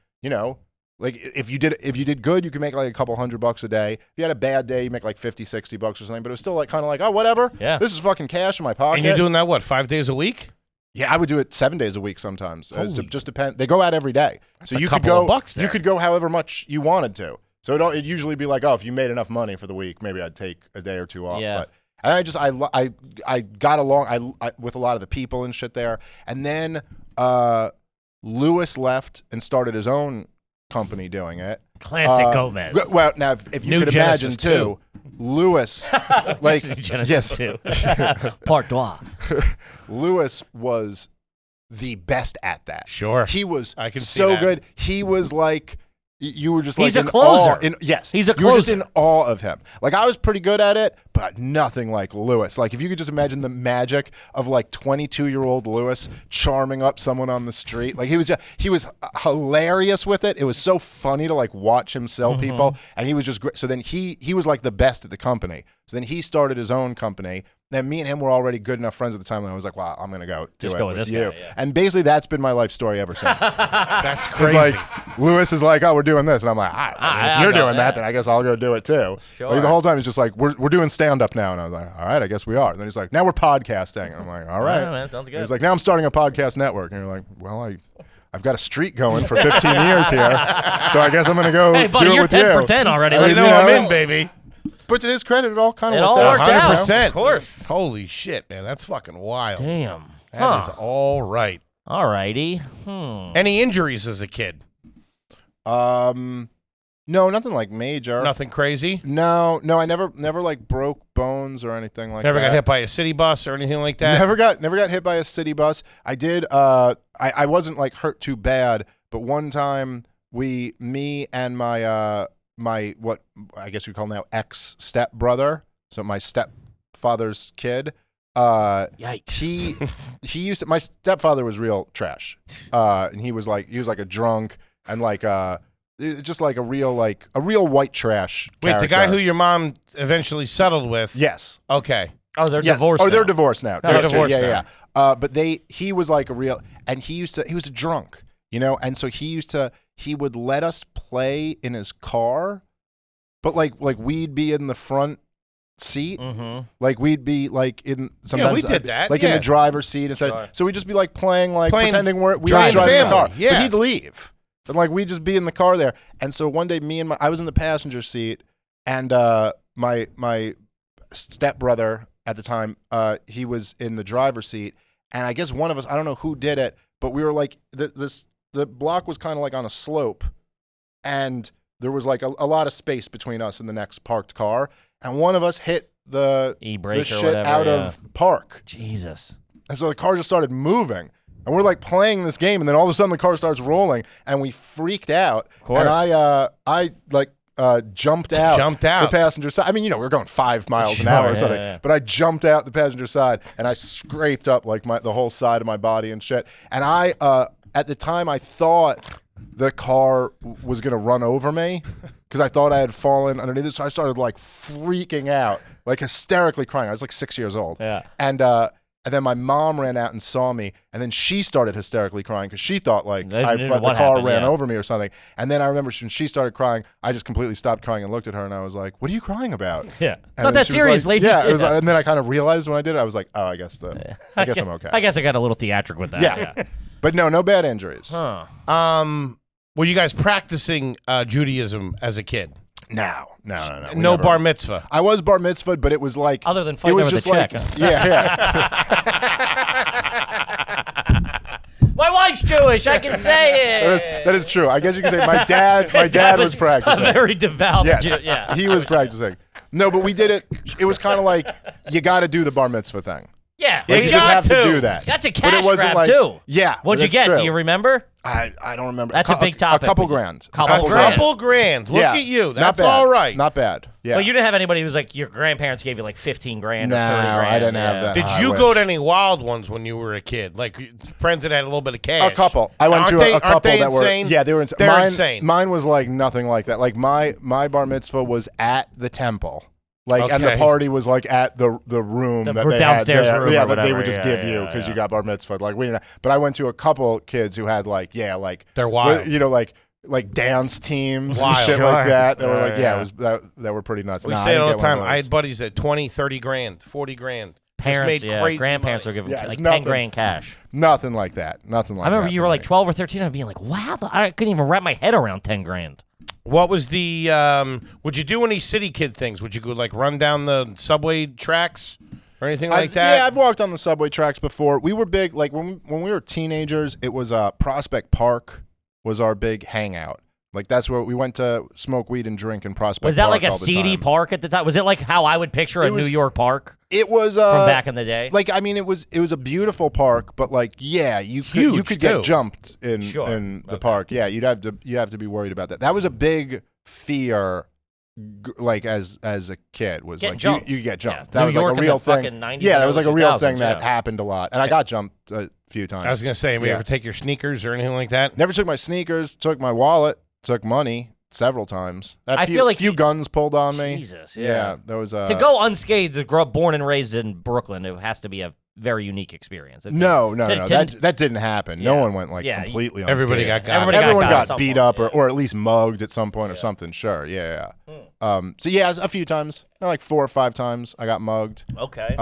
like if you did good, you could make like a couple $100 a day. If you had a bad day, you make like $50-$60 or something. But it was still like kind of like, oh, whatever. Yeah. This is fucking cash in my pocket. And you're doing that, what, 5 days a week? Yeah, I would do it 7 days a week sometimes. It Holy- just depend. They go out every day, so a you could couple of go. bucks there. You could go however much you wanted to. So it'd usually be like, oh, if you made enough money for the week, maybe I'd take a day or two off. Yeah. But and I got along with a lot of the people and shit there, and then Lewis left and started his own company doing it. Classic Gomez. Well, now if you New could imagine Genesis too, Lewis, like Genesis yes, 2. Part 2. Lewis was the best at that. Sure. He was I can see so that. good. He was like, you were just He's like a in closer. awe. Yes, He's a You were just closer. in awe of him. Like I was pretty good at it, but nothing like Lewis. Like if you could just imagine the magic of like 22-year-old Lewis charming up someone on the street. Like he was hilarious with it. It was so funny to like watch him sell people, and he was just great. So then he was like the best at the company. So then he started his own company. Then me and him were already good enough friends at the time that I was like, wow, I'm going to go do Just it go with with this you. guy, yeah. And basically that's been my life story ever since. That's Because crazy. like Lewis is like, oh, we're doing this, and I'm like, if I'll you're go, doing that, then I guess I'll go do it too. Sure. Like the whole time he's just like, we're doing stand up now, and I was like, all right, I guess we are. And then he's like, now we're podcasting, and I'm like, all right. Man, sounds good. He's like, now I'm starting a podcast network, and you're like, well, I've got a streak going for 15 years here, so I guess I'm gonna go Hey, buddy, do it you're with 10 you. for 10 already. I Let's mean, You know you I'm in, baby. But to his credit, it all kind It of all worked worked out. out. 100%. Of course. Holy shit, man. That's fucking wild. Damn. That is all right. All righty. Any injuries as a kid? No, nothing like major. Nothing crazy? No, I never like broke bones or anything like Never that. got hit by a city bus or anything like that? Never got hit by a city bus. I did. I wasn't like hurt too bad, but one time me and my my what I guess we call now ex stepbrother, so my stepfather's kid. Yikes. He used to. My stepfather was real trash, and he was like a drunk and like just like a real white trash. Wait, the guy character. who your mom eventually settled with? Yes. Okay. Oh, they're Yes. divorced. Oh, they're now. divorced now. They're divorced yeah, now. yeah. But he was like a real, and he was a drunk, and so he would let us play in his car, but like we'd be in the front seat, like we'd be like in sometimes we did that, like in the driver's seat and Sure. so we'd just be like playing Giant pretending we were driving the family, car, yeah. but he'd leave, and like we'd just be in the car there, and so one day I was in the passenger seat, and my stepbrother at the time, he was in the driver's seat, and I guess one of us, I don't know who did it, but we were like the block was kind of like on a slope, and there was like a lot of space between us and the next parked car, and one of us hit the E-brake or shit whatever, out yeah. of park, Jesus. and so the car just started moving. And we're like playing this game, and then all of a sudden the car starts rolling, and we freaked out. Of course. And I jumped out. Jumped out. The passenger side. I mean, we were going 5 miles an Sure, hour or yeah, something. yeah. But I jumped out the passenger side, and I scraped up like the whole side of my body and shit. And I, at the time, I thought the car was gonna run over me because I thought I had fallen underneath it. So I started like freaking out, like hysterically crying. I was like 6 years old. Yeah. And then my mom ran out and saw me, and then she started hysterically crying because she thought like They I knew thought the what car happened, ran yeah. over me or something. And then I remember when she started crying, I just completely stopped crying and looked at her, and I was like, "What are you crying about?" Yeah. It's And not then that she was serious, like, lady. Yeah, it was, and then I kind of realized when I did it, I was like, "Oh, I guess I'm okay." I guess I got a little theatric with that. Yeah. But no bad injuries. Huh. Were you guys practicing Judaism as a kid? No. We No never- bar mitzvah. I was bar mitzvahed, but it was like Other than it fighting was over just the like check, huh? yeah. My wife's Jewish. I can say it. That is true. I guess you can say my dad was practicing. A very devout. Yes, Jew- yeah. he was practicing. No, but we did it. It was kind of like you got to do the bar mitzvah thing. Yeah. You Like, you just got have to to. do that. That's a But cash it wasn't grab like, too. Yeah. What'd you that's get? true. Do you remember? I don't remember. That's a big topic. A couple grand. Couple A grand. couple grand. Look Yeah. at you. Not That's bad. all right. Not bad. Yeah. Well, you didn't have anybody who's like your grandparents gave you like 15 grand No, or 30 grand. I didn't have yeah. that. Did I you wish. go to any wild ones when you were a kid? Like friends that had a little bit of cash? A couple. I went Aren't to they- a couple aren't they that insane? were. Yeah, they were They're mine, insane. Mine was like nothing like that. Like my bar mitzvah was at the temple. Like and the Okay. party was like at the room The that they downstairs had. room Yeah, or that they whatever. would just Yeah, give you yeah, because yeah. you got bar mitzvah. Like we didn't. But I went to a couple kids who had like They're wild. like dance teams and Wild. shit Sure. like that. They were like Yeah. it was that were pretty nuts. We Nah, say I it didn't all the get one of time. I those. had buddies at 20, 30 grand, 40 grand. Parents, Just made yeah. crazy Grandparents money. are giving Yeah, it's like 10 nothing. grand cash. Nothing like that. Nothing like I remember that you for were like me. 12 or 13 and being like, wow, I couldn't even wrap my head around 10 grand. What was the? Would you do any city kid things? Would you go like run down the subway tracks or anything like that? Yeah, I've walked on the subway tracks before. We were big, like when we were teenagers. It was Prospect Park was our big hangout. Like that's where we went to smoke weed and drink in Prospect. Was that Park like a all the seedy time. park at the time? Was it like how I would picture a It was- New York park It was from back in the day? Like I mean, it was a beautiful park, but like yeah, you Huge, could too. get jumped in Sure. the Okay. park. Yeah, you have to be worried about that. That was a big fear. Like as a kid was Getting like jumped. you get jumped. Yeah. That New was York like in a the real thing. fucking 90s Yeah, that and was like a early real 2000s, thing that yeah. happened a lot, and I got jumped a few times. I was gonna say, we Yeah. ever take your sneakers or anything like that? Never took my sneakers, took my wallet, took money, several times. I feel like few guns pulled on me. Jesus, Yeah, there was to go unscathed, to grow up born and raised in Brooklyn, it has to be a very unique experience. No. That didn't happen. No one went completely unscathed. Everybody got Everyone got at beat some up point, or at least mugged at some point or something. Sure, yeah. So yeah, a few times, like 4 or 5 times, I got mugged. Okay.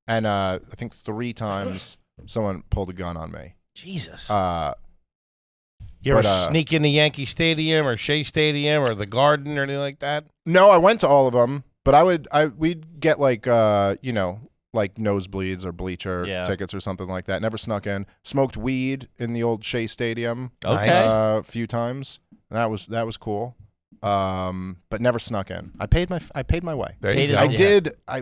And I think 3 times someone pulled a gun on me. Jesus. You ever sneak into Yankee Stadium or Shea Stadium or the Garden or anything like that? No, I went to all of them, but we'd get like like nosebleeds or bleacher tickets or something like that. Never snuck in. Smoked weed in the old Shea Stadium. Okay. A few times. That was cool. But never snuck in. I paid my way. There you go.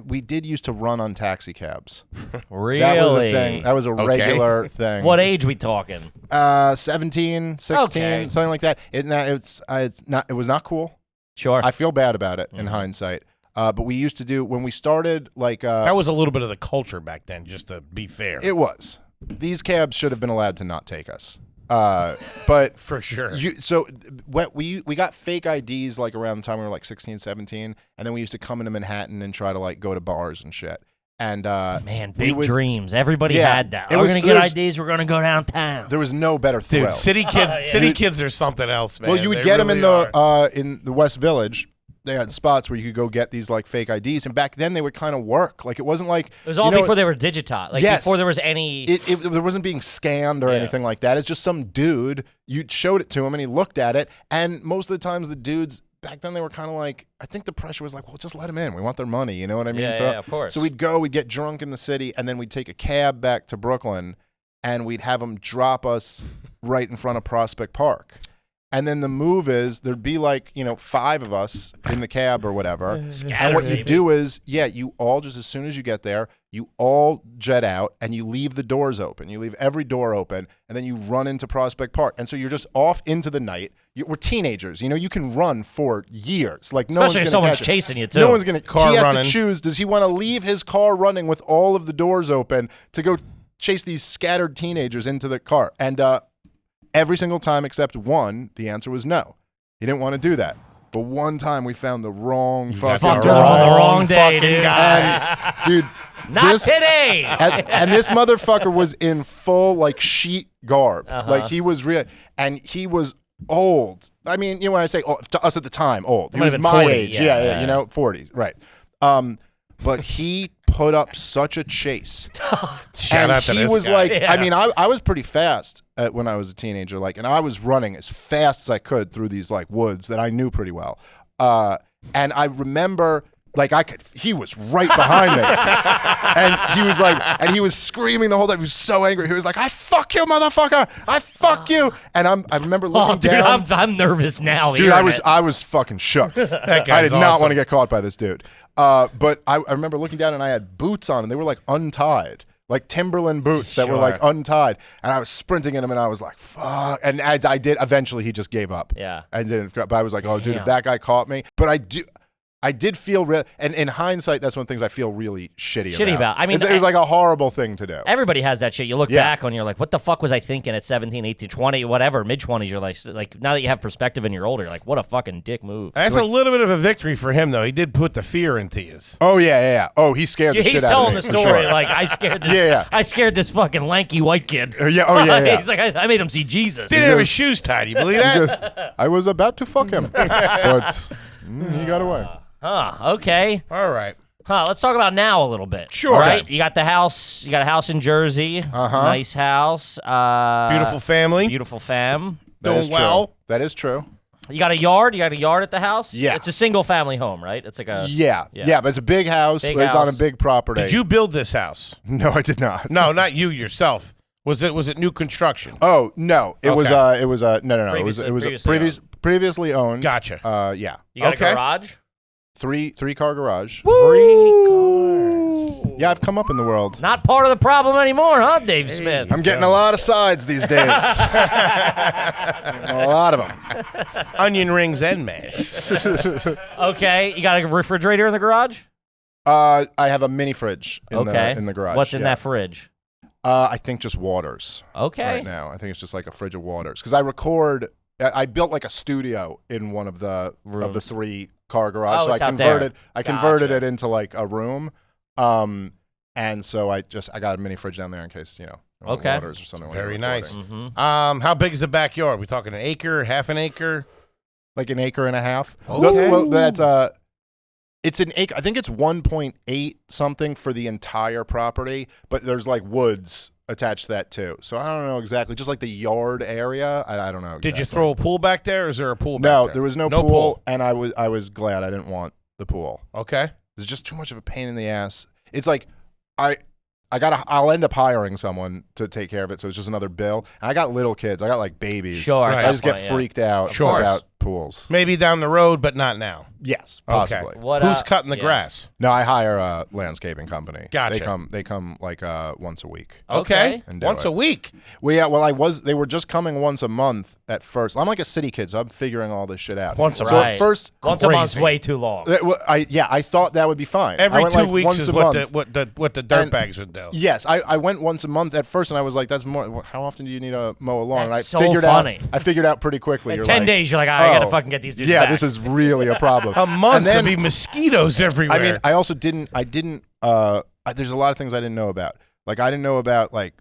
We did used to run on taxi cabs. Really? That was a thing. That was a regular thing. What age we talking? 17, 16, Okay. something like that. It was not cool. Sure. I feel bad about it in hindsight. But we used to do when we started like that was a little bit of the culture back then, just to be fair. It was. These cabs should have been allowed to not take us. But for sure. We got fake IDs like around the time we were like 16, 17, and then we used to come into Manhattan and try to like go to bars and shit. And man, big dreams. Everybody had that. We're gonna get IDs. We're gonna go downtown. There was no better thrill. Dude, city kids, city kids are something else, man. Well, you would get them in the West Village. They had spots where you could go get these like fake IDs, and back then they would kind of work. Like it wasn't like it was all before they were digitized. Like before there was any. There wasn't being scanned or anything like that. It's just some dude. You showed it to him, and he looked at it. And most of the times, the dudes back then they were kind of like. I think the pressure was like, well, just let them in. We want their money. You know what I mean? Yeah, of course. So we'd get drunk in the city, and then we'd take a cab back to Brooklyn, and we'd have them drop us right in front of Prospect Park. And then the move is there'd be like, 5 of us in the cab or whatever. And what you do is, you all just as soon as you get there, you all jet out and you leave the doors open. You leave every door open and then you run into Prospect Park. And so you're just off into the night. We're teenagers. You can run for years. Like no Especially if one's someone's catch chasing you, too. No one's going to. He has running. to choose. Does he want to leave his car running with all of the doors open to go chase these scattered teenagers into the car? And every single time except one, the answer was no. He didn't want to do that. But one time we found the wrong fucking on the wrong day, fucking dude. guy. And, dude, Not today. and this motherfucker was in full like sheet garb. Like he was real, and he was old. I mean, when I say old, to us at the time, old. He was my 40, age. Yeah, 40, right. But he put up such a chase. Shout out to he this was guy. like, I mean, I was pretty fast when I was a teenager, like, and I was running as fast as I could through these like woods that I knew pretty well. And I remember, like, he was right behind me, and he was screaming the whole time. He was so angry. He was like, "I fuck you, motherfucker! I fuck you!" And I remember looking down. I'm nervous now. Dude, I was fucking shook. I did not want to get caught by this dude. But I remember looking down and I had boots on and they were like untied, like Timberland boots that were like untied. And I was sprinting in them and I was like, fuck. And as I did, eventually he just gave up. Yeah. I didn't, but I was like, oh, dude, if that guy caught me. But I did feel real, and in hindsight, that's one of the things I feel really shitty about. I mean, it was like a horrible thing to do. Everybody has that shit. You look back on, you're like, what the fuck was I thinking at 17, 18, 20, whatever, mid-20s, you're like now that you have perspective and you're older, you're like, what a fucking dick move. That's a little bit of a victory for him, though. He did put the fear into you. Oh, yeah. Oh, he scared the shit out of me. He's telling the story, sure. like, I scared this I scared this fucking lanky white kid. Yeah. He's like, I made him see Jesus. Didn't have his shoes tied. You believe that? I was about to fuck him, but he got away. Okay. All right. Let's talk about now a little bit. Sure. All right. You got the house. You got a house in Jersey. Nice house. Beautiful family. Beautiful fam. Doing well. That is true. You got a yard? You got a yard at the house? Yeah. It's a single family home, right? It's like a Yeah, but it's a big house. But it's on a big property. Did you build this house? No, I did not. No, not you yourself. Was it new construction? Oh, no. It was no. It was previously owned. Gotcha. You got a garage? Three-car garage. 3 cars. Yeah, I've come up in the world. Not part of the problem anymore, huh, Dave Smith? I'm getting a lot of sides these days. A lot of them. Onion rings and mash. Okay, you got a refrigerator in the garage? I have a mini fridge in the garage. What's in that fridge? I think just waters. Okay. Right now, I think it's just like a fridge of waters because I record I built like a studio in one of the 3 car garage. Oh, So it's out there. I converted it into like a room. And so I got a mini fridge down there in case, Okay. waters or something. when Very you're nice. recording. How big is the backyard? We talking an acre, half an acre? Like an acre and a half. Okay. Well, that's it's an acre. I think it's 1.8 something for the entire property, but there's like woods attached to that too. So I don't know exactly. Just like the yard area. I don't know. Did you exactly. throw a pool back there, or is there a pool back No, there? there was no No pool, and I was glad I didn't want the pool. Okay. It's just too much of a pain in the ass. It's like I'll end up hiring someone to take care of it, so it's just another bill. And I got little kids. I got like babies. Sure. Right. So I just get Point, yeah. freaked out Sure. about pools. Maybe down the road, but not now. Yes, possibly. Okay. Who's cutting the grass? No, I hire a landscaping company. Gotcha. They come like once a week. Okay. And do Once it. a week. Well, yeah. Well, they were just coming once a month at first. I'm like a city kid, so I'm figuring all this shit out. Once a so Right. at first, Once a month's Crazy. way too long. I thought that would be fine. I Every went, 2 like, weeks once is a what month. the dirtbags would do. Yes, I went once a month at first, and I was like, "That's more. How often do you need to mow a lawn?" That's and I so figured funny. out. I figured out pretty quickly. In You're 10 like, days, you're like, I gotta oh, fucking get these dudes Yeah, back. this is really a problem. A month And then- to be mosquitoes everywhere. I mean, I also didn't. There's a lot of things I didn't know about. Like I didn't know about like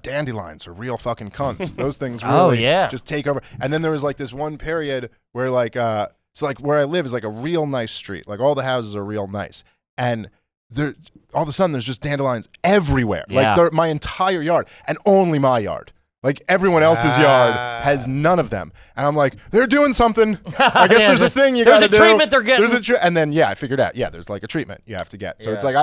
dandelions are real fucking cunts. Those things really Oh, yeah. just take over. And then there was like this one period where like so like where I live is like a real nice street. Like all the houses are real nice, and there all of a sudden there's just dandelions everywhere. Yeah. Like they're my entire yard, and only my yard. Like everyone else's yard has none of them, and I'm like, they're doing something. I guess Yeah, there's a thing you there's got to a do. treatment they're getting. There's a and then I figured out. Yeah, there's like a treatment you have to get. So it's like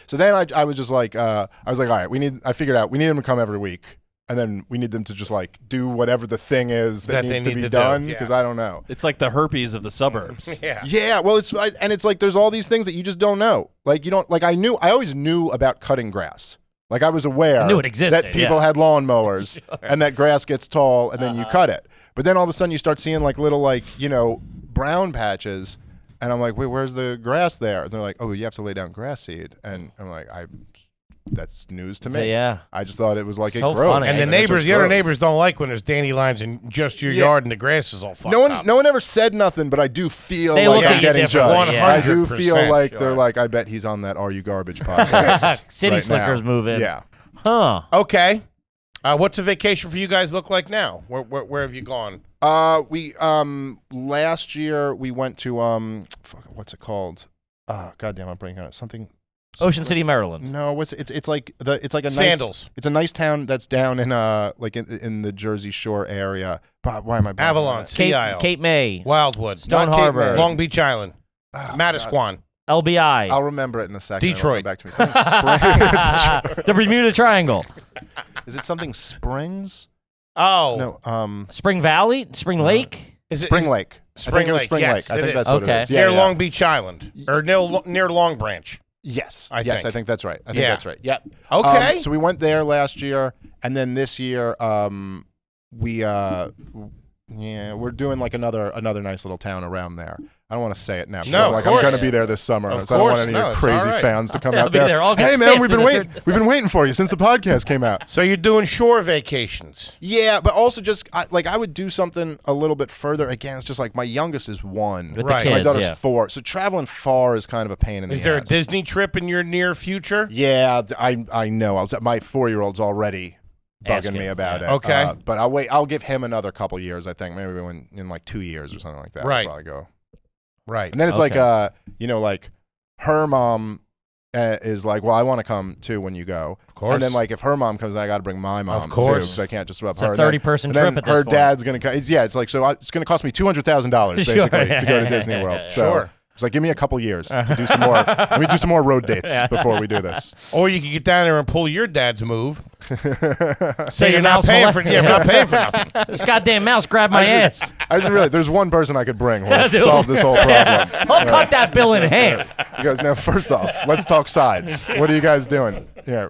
So then I was just like, I was like, all right, I figured out we need them to come every week, and then we need them to just like do whatever the thing is that That they needs to need be to do, done yeah. because I don't know. It's like the herpes of the suburbs. yeah. Yeah, well, it's like there's all these things that you just don't know. Like you don't like I always knew about cutting grass. Like I was aware I knew it existed, that people yeah. had lawnmowers and that grass gets tall and then you cut it. But then all of a sudden you start seeing like little like, brown patches and I'm like, "Wait, where's the grass there?" And they're like, "Oh, you have to lay down grass seed." And I'm like, that's news to me. Yeah. I just thought it was like So it grows. funny. And the it neighbors, just the other grows. neighbors don't like when there's dandelions in just your yard and the grass is all fucked up. No one ever said nothing, but I do feel They like look at I'm you getting differently, judged. yeah. I do feel 100%, like they're sure. like, I bet he's on that Are You Garbage podcast. City right slickers now. moving. Yeah. Huh. Okay. What's a vacation for you guys look like now? Where have you gone? We last year we went to what's it called? Goddamn, I'm blanking on it. Something. Ocean City, Maryland. No, it's like a Sandals. Nice, it's a nice town that's down in like in the Jersey Shore area. Bob, why am I blanking on Avalon, it? Sea Isle, Cape May, Wildwood, Stone Not Cape Harbor, May. Long Beach Island, Oh, Matisquan. LBI, I'll remember it in a second. It'll Detroit. come back to me. Something Springs. the Bermuda Triangle, Is it something Springs? Oh, No. Spring Valley, Spring Lake. is it Spring Lake. Spring I think it was Lake, Spring yes, Lake. I it think is. that's what Okay. it is. near Yeah, Long Beach Island or near Long Branch? Yes. I yes, think. I think that's right. I think Yeah. that's right. Yeah. Okay. So we went there last year, and then this year, we're doing like another nice little town around there. I don't want to say it now. No, I'm of I'm course. going to be there this summer, Of so I don't want course. any No, of your it's crazy all right. fans to come Yeah, I'll out be there. there August Hey man, 5th we've been to the waiting. We've been waiting for you since the podcast came out. So you're doing shore vacations. Yeah, but also just I would do something a little bit further. Again, it's just like my youngest is 1. With Right. the My kids, daughter's yeah. 4. So traveling far is kind of a pain in the ass. Is there a Disney trip in your near future? Yeah, I know. My 4-year-old's already bugging Asking, me about yeah. it. Okay. But I'll wait. I'll give him another couple years. I think maybe in like 2 years or something like that. Right. I'll probably go. Right. And then it's Okay. like like her mom is like, well, I want to come too when you go. Of course. And then like if her mom comes, I got to bring my mom. Of course. too, because I can't just rub It's her. a And then- 30-person and then trip at this her point. dad's gonna come. It's like so it's gonna cost me $200,000 basically Sure. to go to Disney World. So Sure. it's like give me a couple years to do some more. Let me do some more road dates before we do this. Or you can get down there and pull your dad's move. Say the you're not mouse paying for molest- we're not paying for nothing. This goddamn mouse grabbed my ass. I just really there's one person I could bring who will Dude. solve this whole problem. I'll cut that bill in half. You guys, now first off, let's talk sides. What are you guys doing? Yeah.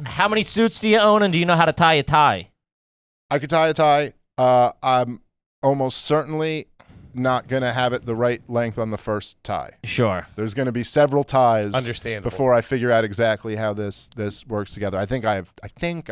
How many suits do you own, and do you know how to tie a tie? I could tie a tie. I'm almost certainly not gonna have it the right length on the first tie. Sure. There's gonna be several ties Understandable. before I figure out exactly how this works together. I think I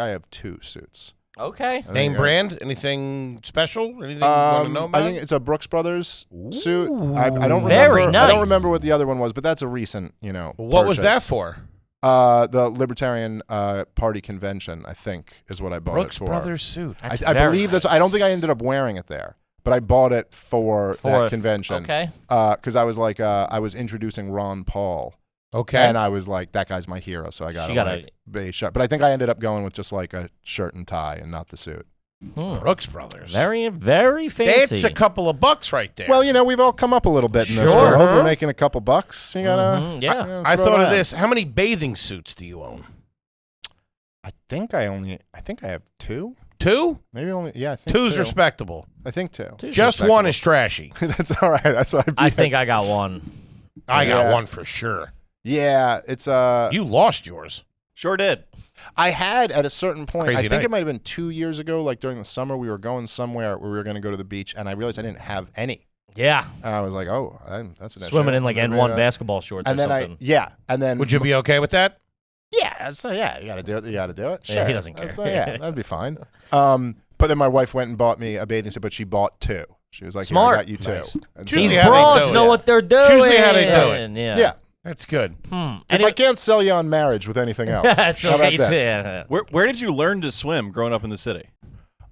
have 2 suits. Okay. Name brand? Anything special? Anything you want to know about? I think it's a Brooks Brothers suit. I don't Very remember. nice. I don't remember what the other one was, but that's a recent, What was that purchase. for? The Libertarian Party convention, I think, is what I bought Brooks it for. Brothers suit. That's I very believe that's. I don't think I ended up wearing it there, but I bought it for that convention. Okay. Because I was like, I was introducing Ron Paul. Okay. And I was like, that guy's my hero, so I got a beige shirt. But I think I ended up going with just like a shirt and tie and not the suit. Brooks Brothers. Very, very fancy. That's a couple of bucks right there. Well, we've all come up a little bit in this Sure. world. We're making a couple bucks. You gotta. Yeah. I throw thought it of out. this. How many bathing suits do you own? I think I have 2. 2? Maybe only. Yeah, I think Two's 2. respectable. I think 2. Two's Just respectable. one is trashy. That's all right. That's why I think I got one. I got Yeah. one for sure. Yeah, it's You lost yours. Sure did. I had at a certain point. Crazy I think night. it might have been 2 years ago. Like during the summer, we were going somewhere where we were going to go to the beach, and I realized I didn't have any. Yeah. And I was like, "Oh, that's an issue." Swimming in like Maybe, N1 basketball shorts And or then something. and then Would you be okay with that? Yeah, so yeah, you got to do it. You got to do it. Yeah, Sure. he doesn't care. So, yeah, that'd be fine. But then my wife went and bought me a bathing suit, but she bought 2. She was like, Smart. "Here, I got you 2." Nice. And Choose These Usually how they broads do know it. what they're doing. Usually how they do it. Yeah. yeah. That's good. If I can't sell you on marriage with anything else, That's how about right. this? Yeah. Where did you learn to swim growing up in the city?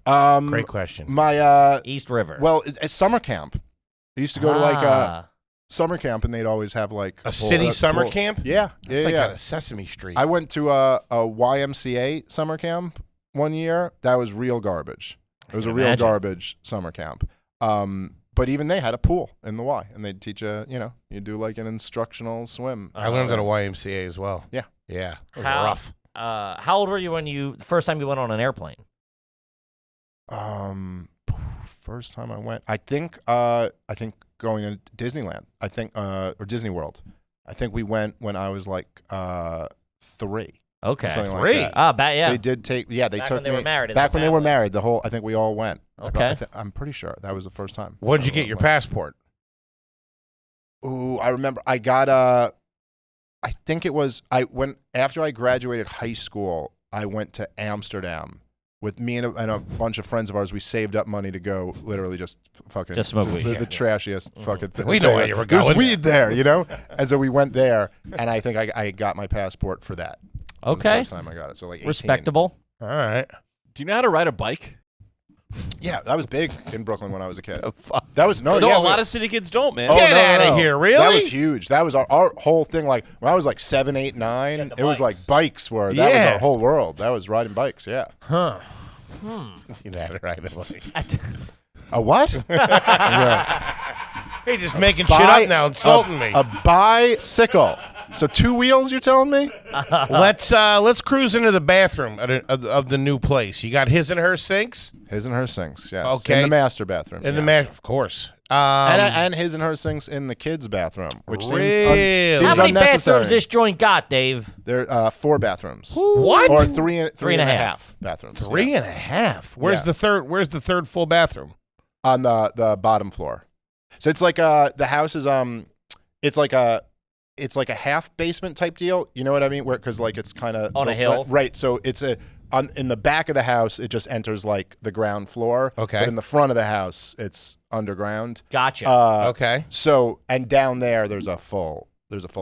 Great question. My East River. well, it's summer camp. I used to go to like summer camp, and they'd always have like A city summer pool. camp? Yeah, It's yeah, like yeah. out of Sesame Street. I went to a YMCA summer camp one year. That was real garbage. It was a real imagine. garbage summer camp. But even they had a pool in the Y, and they'd teach you, you do like an instructional swim. I learned at a YMCA as well. Yeah. Yeah. It was How- rough. How old were you when the first time you went on an airplane? First time I went, I think going to Disneyland. I think or Disney World. I think we went when I was like 3. Okay. Something like 3? that. Yeah. They did take. Yeah, they Back took when they me were married as back a when they were family. married. I think we all went. Okay. I'm pretty sure that was the first time. When did you get your passport? Ooh, I remember. I got I think it was after I graduated high school. I went to Amsterdam with me and a bunch of friends of ours. We saved up money to go. Literally, just fucking Just smoke weed. the trashiest fucking thing. We know where you were There's going. weed there, And so we went there, and I think I got my passport for that. It was the Okay. first time I got it. So like 18. Respectable. All right. Do you know how to ride a bike? Yeah, that was big in Brooklyn when I was a kid. The fuck? That was No, yeah, a lot of city kids don't, man. Get outta here, really? That was huge. That was our whole thing. Like when I was like 7, 8, 9, it was like bikes were. That was Yeah. our whole world. That was riding bikes. Yeah. Huh. You had it right away. A what? Yeah. Hey, just making shit up now, insulting me. A bicycle. So 2 wheels, you're telling me? Let's cruise into the bathroom of the new place. You got his and her sinks His and her sinks. Yes. Okay. In the master bathroom. in yeah. the of course. And his and her sinks in the kids' bathroom, which Really? seems How many unnecessary. bathrooms this joint got, Dave? There are 4 bathrooms. What? Or three and and a a half bathrooms. Three and a half. Where's Yeah. the third? Where's the third full bathroom? On the bottom floor. So it's like the house is it's like a half basement type deal. You know what I mean? Where because like it's kind of On a hill. right? So it's in the back of the house. It just enters like the ground floor. Okay. But in the front of the house, it's underground. Gotcha. Okay. So and down there, there's a full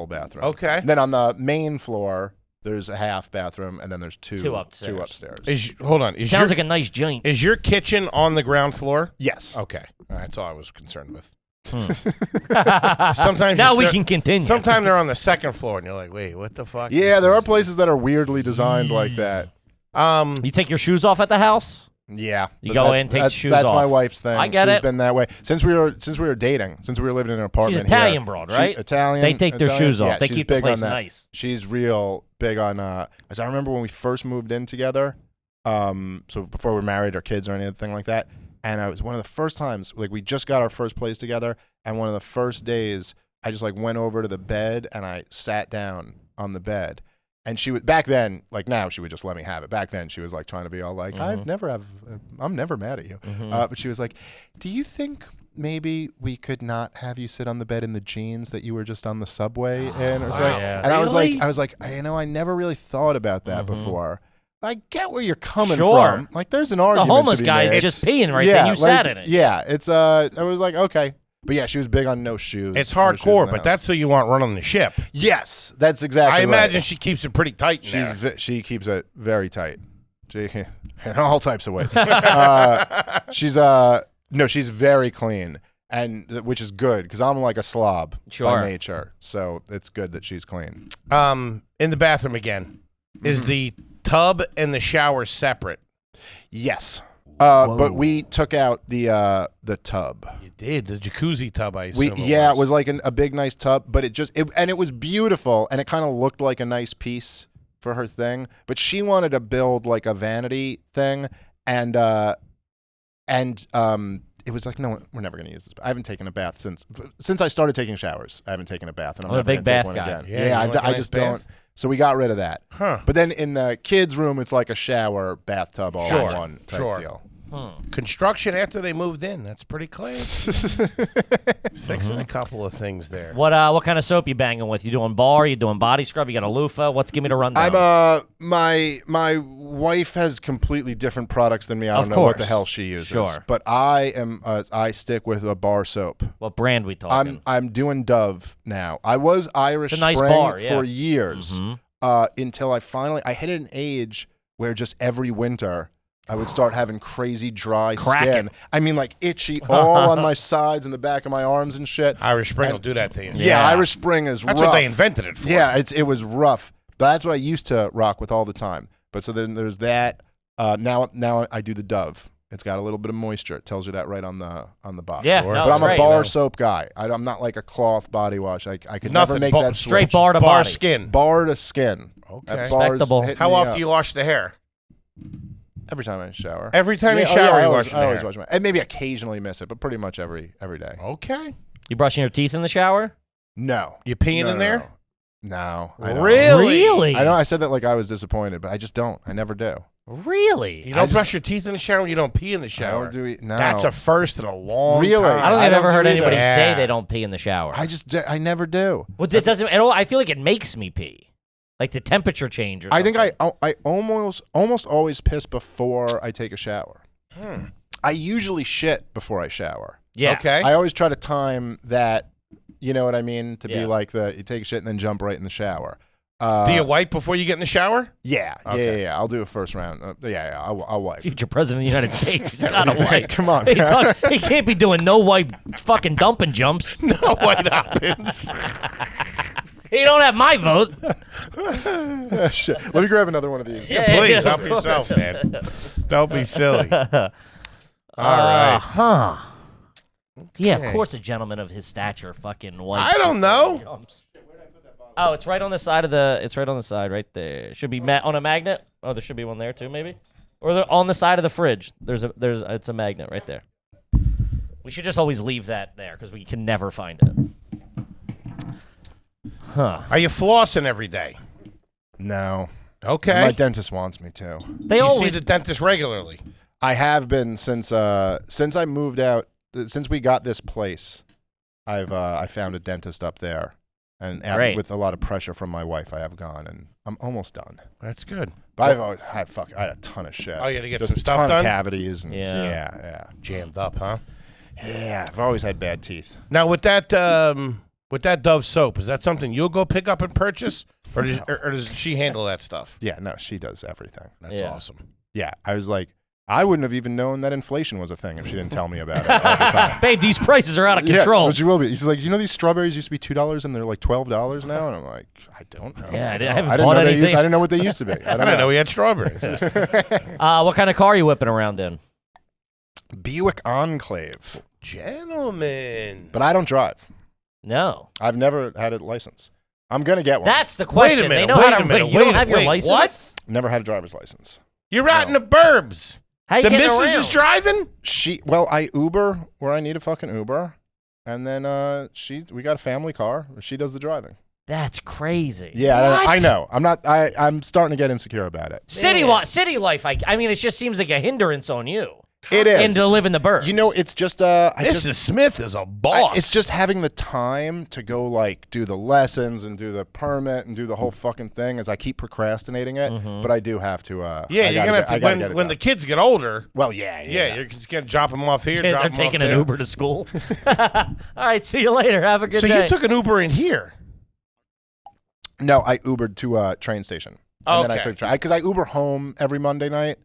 bathroom. Okay. And then on the main floor, there's a half bathroom, and then there's two upstairs. upstairs. Hold on. Sounds like a nice joint. Is your kitchen on the ground floor? Yes. Okay. That's all I was concerned with. Hmm. Sometimes Now we they're- can continue. Sometimes they're on the second floor, and you're like, wait, what the fuck? Yeah, there are places that are weirdly designed like that. You take your shoes off at the house? Yeah, You but go that's- in, take your that's, shoes That's my off. wife's thing. I get She's it. been that way since we were dating. Since we were living in an apartment. Italian here. broad, She- right? Italian. They take their Italian. shoes off. Yeah, They she's keep the big on place that. nice. She's real big on. As I remember when we first moved in together. So before we were married or kids or anything like that, and it was one of the first times. Like we just got our first place together, and one of the first days, I just like went over to the bed and I sat down on the bed. And she would back then, like now, she would just let me have it. Back then, she was like trying to be all like, I'm never mad at you. But she was like, do you think maybe we could not have you sit on the bed in the jeans that you were just on the subway in? Or something? yeah. And Really? I was like, I never really thought about that before. I get where you're coming Sure. from. Like, there's an The argument homeless to be guy made. is just peeing right yeah, there. You like, sat in it. Yeah, it's I was like, okay. But yeah, she was big on no shoes. It's No shoes in hardcore, the but house. that's who you want running the ship. Yes, that's exactly I imagine right. she keeps it pretty tight in there. She keeps it very tight. She, in all types of ways. She's very clean, and which is good because I'm like a slob Sure. by nature. So it's good that she's clean. In the bathroom again. Is the tub and the shower separate? Yes. But we took out the tub. You did. The jacuzzi tub, I assume. It was like a big nice tub, but it was beautiful, and it kind of looked like a nice piece for her thing. But she wanted to build like a vanity thing, and it was like, no, we're never going to use this. I haven't taken a bath since I started taking showers. I haven't taken a bath, and I'm I'm a never big gonna take bath one guy. again. Yeah, you like a I nice just bath? don't. So we got rid of that. Huh. But then in the kids' room, it's like a shower, bathtub, all Sure, in one type sure. deal. Construction after they moved in. That's pretty clean. Fixing a couple of things there. What kind of soap you banging with? You doing bar? You doing body scrub? You got a loofah? Give me the rundown. I'm my wife has completely different products than me. I don't know what the course. hell she uses. Sure. But I stick with a bar soap. What brand we talking? I'm doing Dove now. I was Irish It's a nice Spring bar, yeah. for years until I hit an age where just every winter I would start having crazy dry Cracking. skin. I mean, like itchy all on my sides and the back of my arms and shit. Irish Spring will do that to you. Yeah, Irish Spring is That's rough. what they invented it for. Yeah, it was rough. But that's what I used to rock with all the time. But so then there's that. Now I do the Dove. It's got a little bit of moisture. It tells you that right on the box. Yeah, Sure. no, But it's I'm a great. bar soap guy. I'm not like a cloth body wash. I could never Nothing. make that Straight switch. bar to Bar body. skin. Bar to skin. Okay. That bar's Respectable. hitting How me often up. do you wash the hair? Every time I shower. Every time you Yeah, shower, I you always, wash I always the wash my. And maybe occasionally miss it, but pretty much every day. Okay. You brushing your teeth in the shower? No. You peeing No, in no, there? No. I don't. Really? I know I said that like I was disappointed, but I just don't. I never do. Really? You don't brush your teeth in the shower? You don't pee in the I shower? don't do it. No. That's a first in a long Really? time. I don't think I've ever do heard either. anybody say Yeah. they don't pee in the shower. I never do. Well, it doesn't at all. I feel like it makes me pee, like the temperature change. Or I think something. I almost always piss before I take a shower. I usually shit before I shower. Yeah. Okay. I always try to time that, you know what I mean, to be Yeah. like you take a shit and then jump right in the shower. Do you wipe before you get in the shower? Yeah, Okay. yeah. I'll do a first round. I'll wipe. Future president of the United States. He's got to wipe. Come on, He can't be doing no wipe fucking dumping jumps. No, what happens? He don't have my vote. Shit. Let me grab another one of these. Yeah, Please, yeah, help of yourself, course. man. Don't be silly. All right. Huh. Yeah, of Okay. course a gentleman of his stature fucking white. I don't know. Oh, it's right on the side of the. It's right on the side, right there. Should be on a magnet. Oh, there should be one there too, maybe. Or they're on the side of the fridge. It's a magnet right there. We should just always leave that there because we can never find it. Huh? Uh, Are you flossing every day? No. Okay. My dentist wants me to. They you always. see the dentist regularly. I have been since I moved out. Since we got this place, I found a dentist up there, and Great. with a lot of pressure from my wife, I have gone, and I'm almost done. That's good. But I've always had I had a ton of shit. Oh, you had to get Just some a stuff ton done? of cavities and Yeah. Jammed up, huh? Yeah. I've always had bad teeth. Now with that Dove soap, is that something you'll go pick up and purchase, or does she handle that stuff? Yeah, no, she does everything. That's Yeah. awesome. Yeah, I was like, I wouldn't have even known that inflation was a thing if she didn't tell me about it all the time. Babe, these prices are out of Yeah, control. well, she will be. She's like, you know, these strawberries used to be $2 and they're like $12 now, and I'm like, I don't know. Yeah, I know. haven't I didn't bought know they anything. I didn't know what they used to be. I I don't didn't know know. we had strawberries. What kind of car are you whipping around in? Buick Enclave, Gentlemen. but I don't drive. No. I've never had a license. I'm gonna get one. That's the question. Wait a minute. They know wait how to. a minute. You don't have your license? What? Never had a driver's license. You're out in the burbs. How you The getting missus around? is driving. I Uber where I need a fucking Uber, and then we got a family car. She does the driving. That's crazy. Yeah, I What? know. I'm starting to get insecure about it. City life. I mean, it just seems like a hindrance on you. It is. And to live in the burbs. You know, it's just Mrs. Smith is a boss. it's just having the time to go like do the lessons and do the permit and do the whole fucking thing. As I keep procrastinating it, but I do have to. yeah, you're gonna have to when the kids get older. Well, Yeah, you're just gonna drop them off here. They're drop 'em taking off an there. Uber to school. All right, see you later. Have a good So day. you took an Uber in here. No, I Ubered to a train station. And then I Okay. took because I Uber home every Monday night.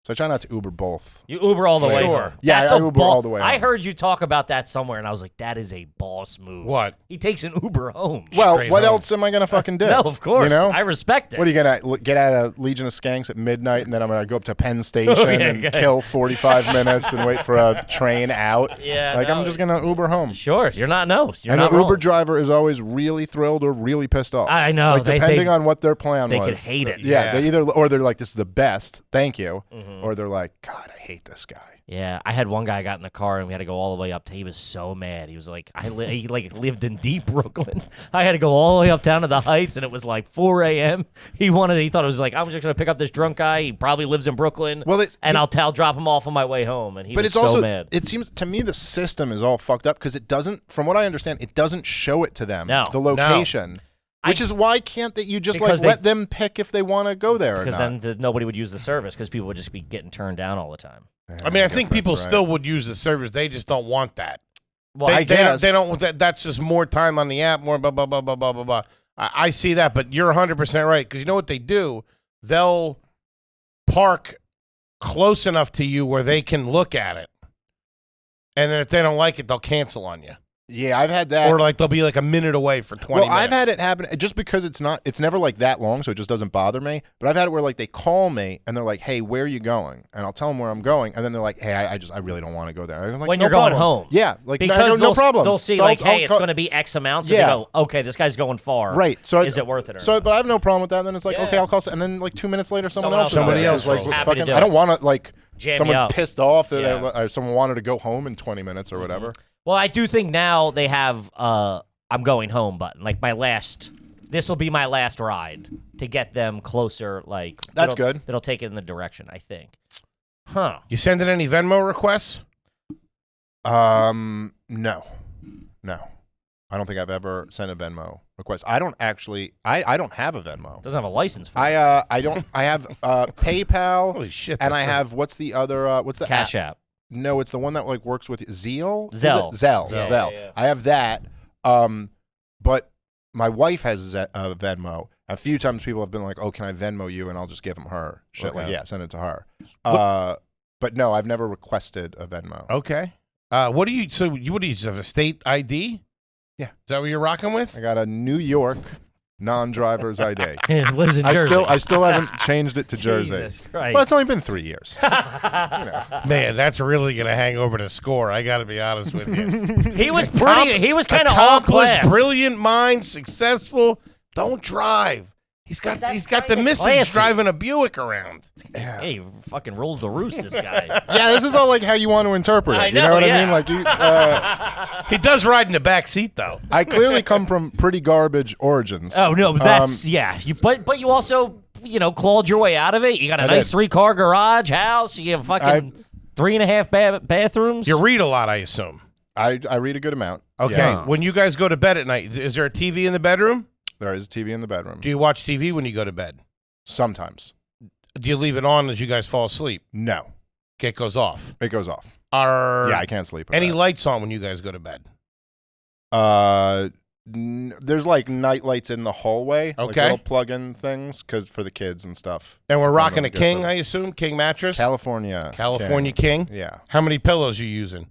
So I try not to Uber both. You Uber all the way. Sure. Yeah, That's I a Uber all the way I home. heard you talk about that somewhere, and I was like, that is a boss move. What? He takes an Uber home. Well, Straight what home. else am I gonna fucking do? No, of course. You know? I respect it. What are you gonna get out of Legion of Skanks at midnight, and then I'm gonna go up to Penn Station and okay. kill 45 minutes and wait for a train out? Yeah, like no. I'm just gonna Uber home. Sure, you're not. No, you're And not the Uber wrong. driver is always really thrilled or really pissed off. I know, Like they- depending they- on what their plan they was. could hate it. Yeah, Yeah. they either or they're like, "This is the best, thank you," Mm-hmm. or they're like, "God, I hate this guy." Yeah, I had one guy got in the car and we had to go all the way up to. He was so mad. He was like, he like lived in deep Brooklyn. I had to go all the way up down to the Heights, and it was like 4 a.m. He thought it was like, I'm just gonna pick up this drunk guy. He probably lives in Brooklyn. Well, I'll drop him off on my way home. And he But was it's so also mad. it seems to me the system is all fucked up because it doesn't, from what I understand, it doesn't show it to them. No. The location. Which is why can't that you just like Because let them pick if they want to go there or Because not? then nobody would use the service because people would just be getting turned down all the time. I mean, I guess think that's people right. still would use the service. They just don't want that. Well, I guess. They don't. That's just more time on the app. More blah blah blah blah blah blah blah. I see that, but you're 100% right because you know what they do? They'll park close enough to you where they can look at it, and then if they don't like it, they'll cancel on you, Yeah, I've had that. or like they'll be like a minute away for 20 minutes. I've had it happen just because it's never like that long, so it just doesn't bother me. But I've had it where like they call me and they're like, "Hey, where are you going?" And I'll tell them where I'm going, and then they're like, "Hey, I really don't want to go there." I'm like, when "No you're going problem." home. Yeah, like Because no problem. They'll see So like, I'll hey, it's call- going to be X amount. So Yeah. they go, okay, this guy's going far. Right. So is it worth it or so, not? but I have no problem with that. And then it's like, Yeah. okay, I'll call. And then like 2 minutes later, someone Someone else. else Somebody is there. else It's like rolls. Happy to fucking. do I don't it. want to like Jam you someone up. pissed off that Yeah. or someone wanted to go home in 20 minutes or whatever. Well, I do think now they have I'm going home button. Like this will be my last ride to get them closer. Like That's it'll- good. It'll take it in the direction, I think. Huh. You sending any Venmo requests? No. I don't think I've ever sent a Venmo request. I don't actually. I don't have a Venmo. Doesn't have a license for it. I don't. I have PayPal. Holy shit! And that's I have what's the other? What's the Cash app? app. No, it's the one that like works with Zeal. Is Zelle. it? Zelle. Yeah, Zelle. yeah. I have that. But my wife has Venmo. A few times people have been like, "Oh, can I Venmo you?" And I'll just give them her shit. Like, Okay. yeah, send it to her. But no, I've never requested a Venmo. Okay. What do you? So you what do you have a state ID? Yeah. Is that what you're rocking with? I got a New York non-driver's ID. Lives in Jersey. I still haven't changed it to Jersey. Jesus Christ. Well, it's only been 3 years. Man, that's really gonna hang over the score. I got to be honest with you. He was pretty. He was kind of all accomplished, class. brilliant mind, successful. Don't drive. He's got the kinda missus classy. driving a Buick around. Hey, he fucking rules the roost. This guy. Yeah, this is all like how you want to interpret it. I You know know, what yeah. I mean? Like you, He does ride in the back seat though. I clearly come from pretty garbage origins. Oh no, but that's yeah. But you also clawed your way out of it. You got a I nice did. 3-car garage house. You have fucking 3.5 bathrooms. You read a lot, I assume. I read a good amount. Okay. Yeah. When you guys go to bed at night, is there a TV in the bedroom? There is a TV in the bedroom. Do you watch TV when you go to bed? Sometimes. Do you leave it on as you guys fall asleep? No. It goes off. It goes off. Are Yeah, I can't sleep. with any that. lights on when you guys go to bed? There's like night lights in the hallway. Like Okay. little plug-in things for the kids and stuff. And we're rocking a Good king, for- I assume, king mattress. California. King. Yeah. How many pillows you using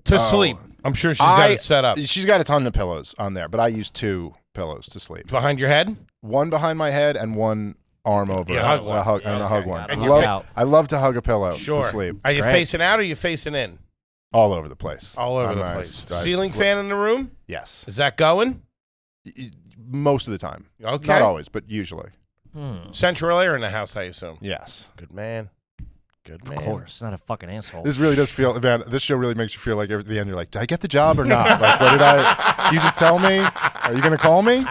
to sleep? I'm sure she's got it set up She's got a ton of pillows on there, but I use 2 pillows to sleep. behind your head. One behind my head and one arm over You it. hug one. I hug, Yeah, and I okay, hug one. got it. I And you love, out. I love to hug a pillow Sure. to sleep. Are you Great. facing out or are you facing in? All over the place? All over On the my place. side. Ceiling fan in the room? Yes. Is that going? Most of the time. Okay. Not always, but usually. Central air in the house, I assume. Yes. Good man. Good man. Of course, not a fucking asshole. This really does feel, man, this show really makes you feel like at the end you're like, did I get the job or not? Like, what did can you just tell me? Are you going to call me?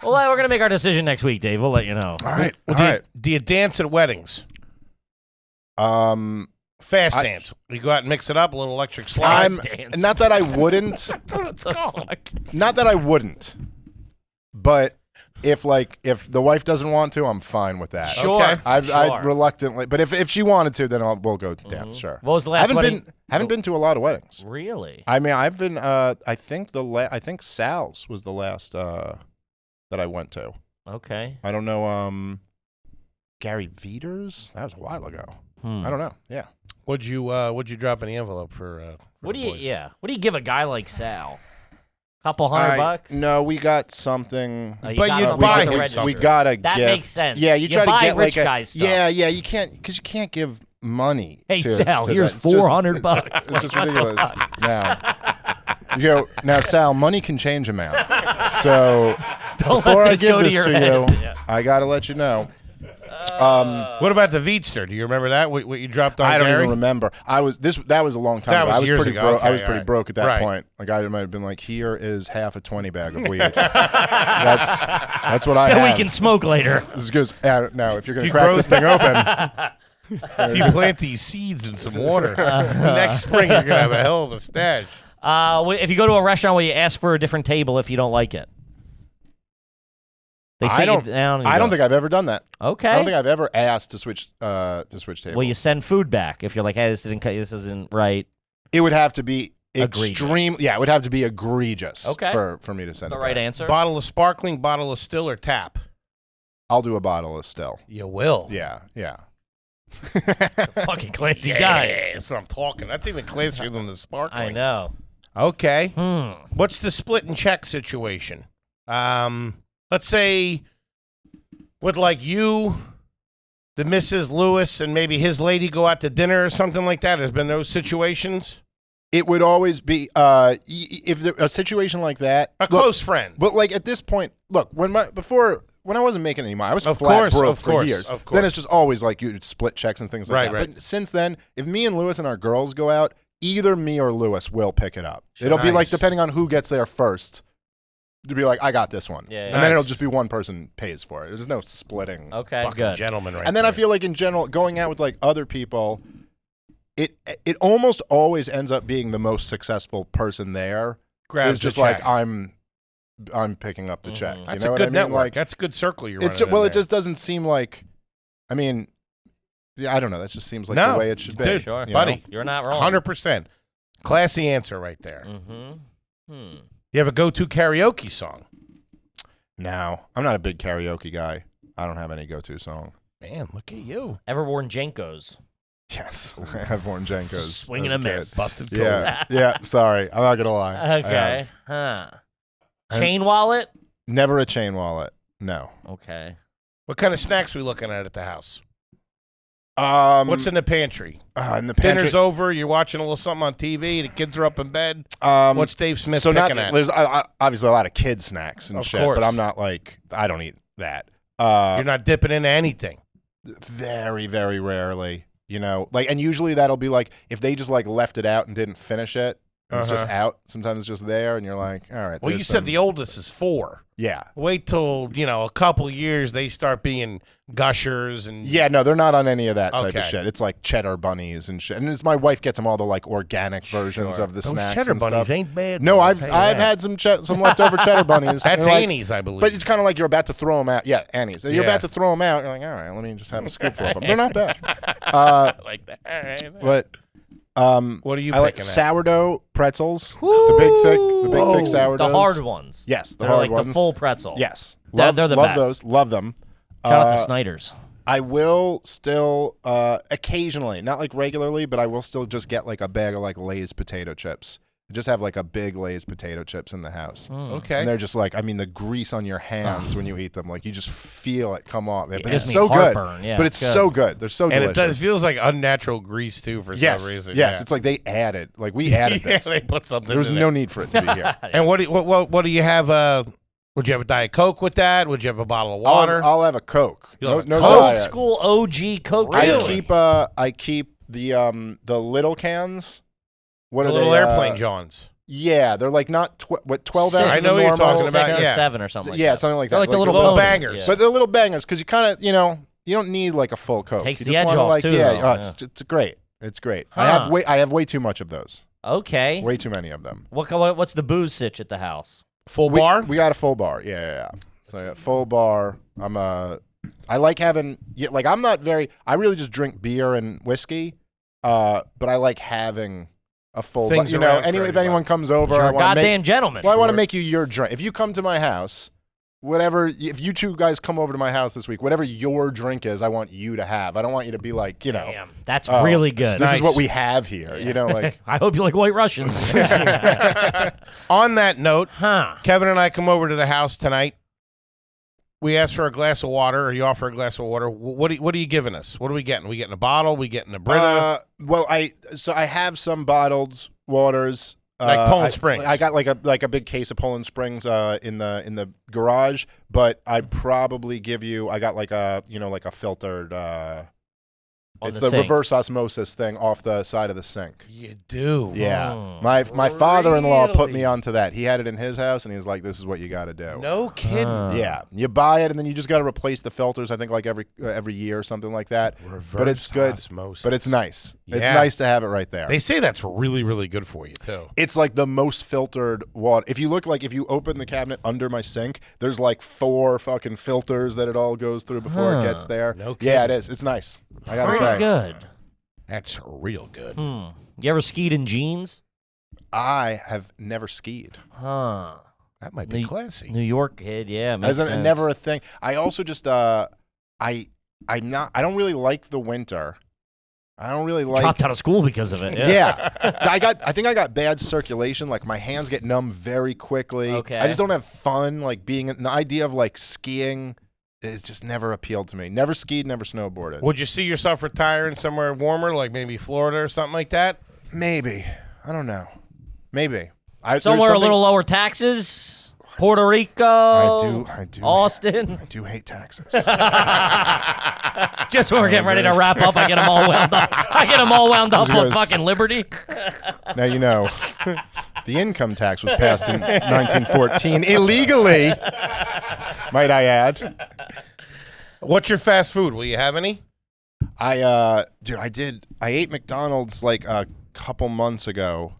Well, we're gonna make our decision next week, Dave. We'll let you know. All right. Well, All right. do you dance at weddings? Fast dance. You go out and mix it up, a little electric slide. dance. Not that I wouldn't. That's what it's called. Not that I wouldn't. But if the wife doesn't want to, I'm fine with that. Sure. Okay. I'd reluctantly, but if she wanted to, then we'll go dance. Sure. What was the last wedding? Haven't been to a lot of weddings. Really? I mean, I've been. I think Sal's was the last that I went to. Okay. I don't know. Gary Veters. That was a while ago. I don't know. Yeah. What'd you drop in the envelope for What do the you? boys? Yeah. What do you give a guy like Sal? Couple $100? No, we got something. Oh, But got you something buy at the him register. something. We got a That gift. makes sense. Yeah, you try buy to get rich like guy a stuff. yeah. You can't because you can't give money. Hey to, Sal, to here's that. It's just- $400. It's just ridiculous. Now, Sal, money can change amount. So Don't before let I this give go to this your to head. you, Yeah. I gotta let you know. What about the Veetster? Do you remember that? What you dropped on I don't Gary? even remember. That was a long time That ago. was I was years pretty ago. broke. Okay, I was all pretty right. broke at that Right. point. Like I might have been like, here is half a 20 bag of weed. That's what I That have. we can smoke later. This is good. Now, if you're gonna You crack grow this thing open, If you plant these seeds in some water, next spring you're gonna have a hell of a stash. If you go to a restaurant, will you ask for a different table if you don't like it? They sit I don't. you down and you I don't go, think I've ever done that. Okay. I don't think I've ever asked to switch tables. Well, you send food back if you're like, hey, this isn't right. It would have to be Egregious. extreme. Yeah, it would have to be egregious. Okay. For me to send The it right back. answer. Bottle of sparkling, bottle of still, or tap. I'll do a bottle of still. You will. Yeah. Fucking classy guy. That's what I'm talking. That's even classier than the sparkling. I know. Okay. What's the split and check situation? Let's say, would like you, the Mrs. Lewis, and maybe his lady go out to dinner or something like that? Has been those situations? It would always be if there, a situation like that. A close friend. But like at this point, look, when I wasn't making any money, I was Of flat course, broke of for course, years. of course. Then it's just always like you'd split checks and things like Right, that. right. But since then, if me and Lewis and our girls go out, either me or Lewis will pick it up. It'll be like Nice. depending on who gets there first. To be like, I got this one, Yeah, and yeah. then it'll Nice. just be one person pays for it. There's no splitting. Okay, Fucking good. gentleman right And then I there. feel like in general, going out with like other people, it almost always ends up being the most successful person there. Grabs Is just the like check. I'm picking up the check. You That's know a what good I mean? network. Like, That's a good circle you're it's running. well, in it there. just doesn't seem like. I mean, yeah, I don't know. That just seems like No, the way it should be. dude, Sure. you buddy. know? You're not wrong. 100%. Classy answer right there. Mm-hmm. You have a go-to karaoke song? No, I'm not a big karaoke guy. I don't have any go-to song. Man, look at you. Ever worn JNCOs? Yes, I have worn JNCOs. Swinging as a kid. miss. Busted cold. Yeah. Sorry, I'm not gonna lie. I Okay. have. Huh. And- Chain wallet? Never a chain wallet. No. Okay. What kind of snacks we looking at the house? What's What's in the pantry? in the pantry? Dinner's over. You're watching a little something on TV. The kids are up in bed. What's Dave Smith so picking not at? there's obviously a lot of kid snacks and Of shit, course. but I'm not like I don't eat that. You're not dipping into anything. Very, very rarely, you know. Like, and usually that'll be like if they just like left it out and didn't finish it. And It's just out. Sometimes it's just there, and you're like, all right. Well, you there's said some- the oldest is 4. yeah. Wait till, a couple years they start being gushers and Yeah, no, they're not on any of that type Okay. of shit. It's like cheddar bunnies and shit. And it's my wife gets them all the like organic versions of the those snacks cheddar and bunnies stuff. ain't bad. No, man, I'll I've tell you I've that. had some leftover cheddar bunnies. That's and like, Annie's, I believe. But it's kind of like you're about to throw them out. Yeah, Annie's. You're Yeah. about to throw them out. You're like, all right, let me just have a scoopful of them. They're not bad. like that. All right. But What are you I like picking at? sourdough pretzels. The big thick sourdoughs. The hard ones. Yes, the They're hard like ones. the full pretzel. Yes, They're the love best. those. Love them. Shout out to Snyder's. I will still occasionally, not like regularly, but I will still just get like a bag of like Lay's potato chips. Just have like a big Lay's potato chips in the house. Okay. And they're just like, I mean, the grease on your hands when you eat them, like you just feel it come off. But gives it's me so good. heartburn. Yeah, but it's it's good. so good. They're so and delicious. it feels like unnatural grease too for yes, some reason. yes. Yeah. It's like they added, like we added yeah, this. they put something. There was in no it. need for it to be here. And what do you have? Would you have a Diet Coke with that? Would you have a bottle of water? I'll have a Coke. You'll have a no Coke? Old diet. school OG Coke. Really? I keep the little cans. What the are little they? airplane Johns. Yeah, they're like not 12 Six. ounces. I know of what you're normal. talking about, 6 or yeah. 7 or something like Yeah, that. something like They're that. like the Like little little pony. bangers. Yeah. But they're little bangers because you kind of, You don't need like a full Coke. Takes you the just edge wanna, off, like, too, Yeah, though. it's great. It's great. Huh. I have way too much of those. Okay. Way too many of them. What's the booze sitch at the house? Full bar? We got a full bar. Yeah. So I got full bar. I like having like I'm not very. I really just drink beer and whiskey. But I like having a full. Things You know, around for anyway, if everybody. anyone comes over, You're I a want to goddamn make. gentleman. Well, I want to make you your drink. If you come to my house, whatever. If you two guys come over to my house this week, whatever your drink is, I want you to have. I don't want you to be like, you know. Damn, that's oh, really good. This Nice. is what we have here. You know, like. I hope you like White Russians. On that note, Huh. Kevin and I come over to the house tonight. We ask for a glass of water, or you offer a glass of water. What are you giving us? What are we getting? We getting a bottle? We getting a Brita? Well, I have some bottled waters. Like Poland Springs. I got like a big case of Poland Springs in the garage, but I'd probably give you. I got like a filtered. On It's the the sink. reverse osmosis thing off the side of the sink. You do. Yeah, Oh. my father-in-law put me Really? onto that. He had it in his house, and he was like, "This is what you got to do." No kidding. Yeah, you buy it, and then you just got to replace the filters. I think like every year or something like that. But it's good. Osmosis. But it's nice. It's Yeah. nice to have it right there. They say that's really, really good for you too. It's like the most filtered water. If you open the cabinet under my sink, there's like 4 fucking filters that it all goes through before it gets there. No Yeah, it kidding. is. It's nice. I gotta Pretty say. good. That's real good. You ever skied in jeans? I have never skied. Huh. That might be New- classy. New York kid, yeah. Makes As sense. never a thing. I also just I don't really like the winter. I don't really like. Dropped out of school because of it. Yeah. I think I got bad circulation. Like my hands get numb very quickly. Okay. I just don't have fun. Like the idea of like skiing is just never appealed to me. Never skied, never snowboarded. Would you see yourself retiring somewhere warmer, like maybe Florida or something like that? Maybe. I don't know. Maybe. Somewhere a little lower taxes. Puerto Rico. I do. Austin. I do hate taxes. Just when we're getting ready to wrap up, I get them all wound up. I get them all wound up Those on guys- fucking Liberty. Now you know, the income tax was passed in 1914 illegally. Might I add? What's your fast food? Will you have any? I ate McDonald's like a couple months ago,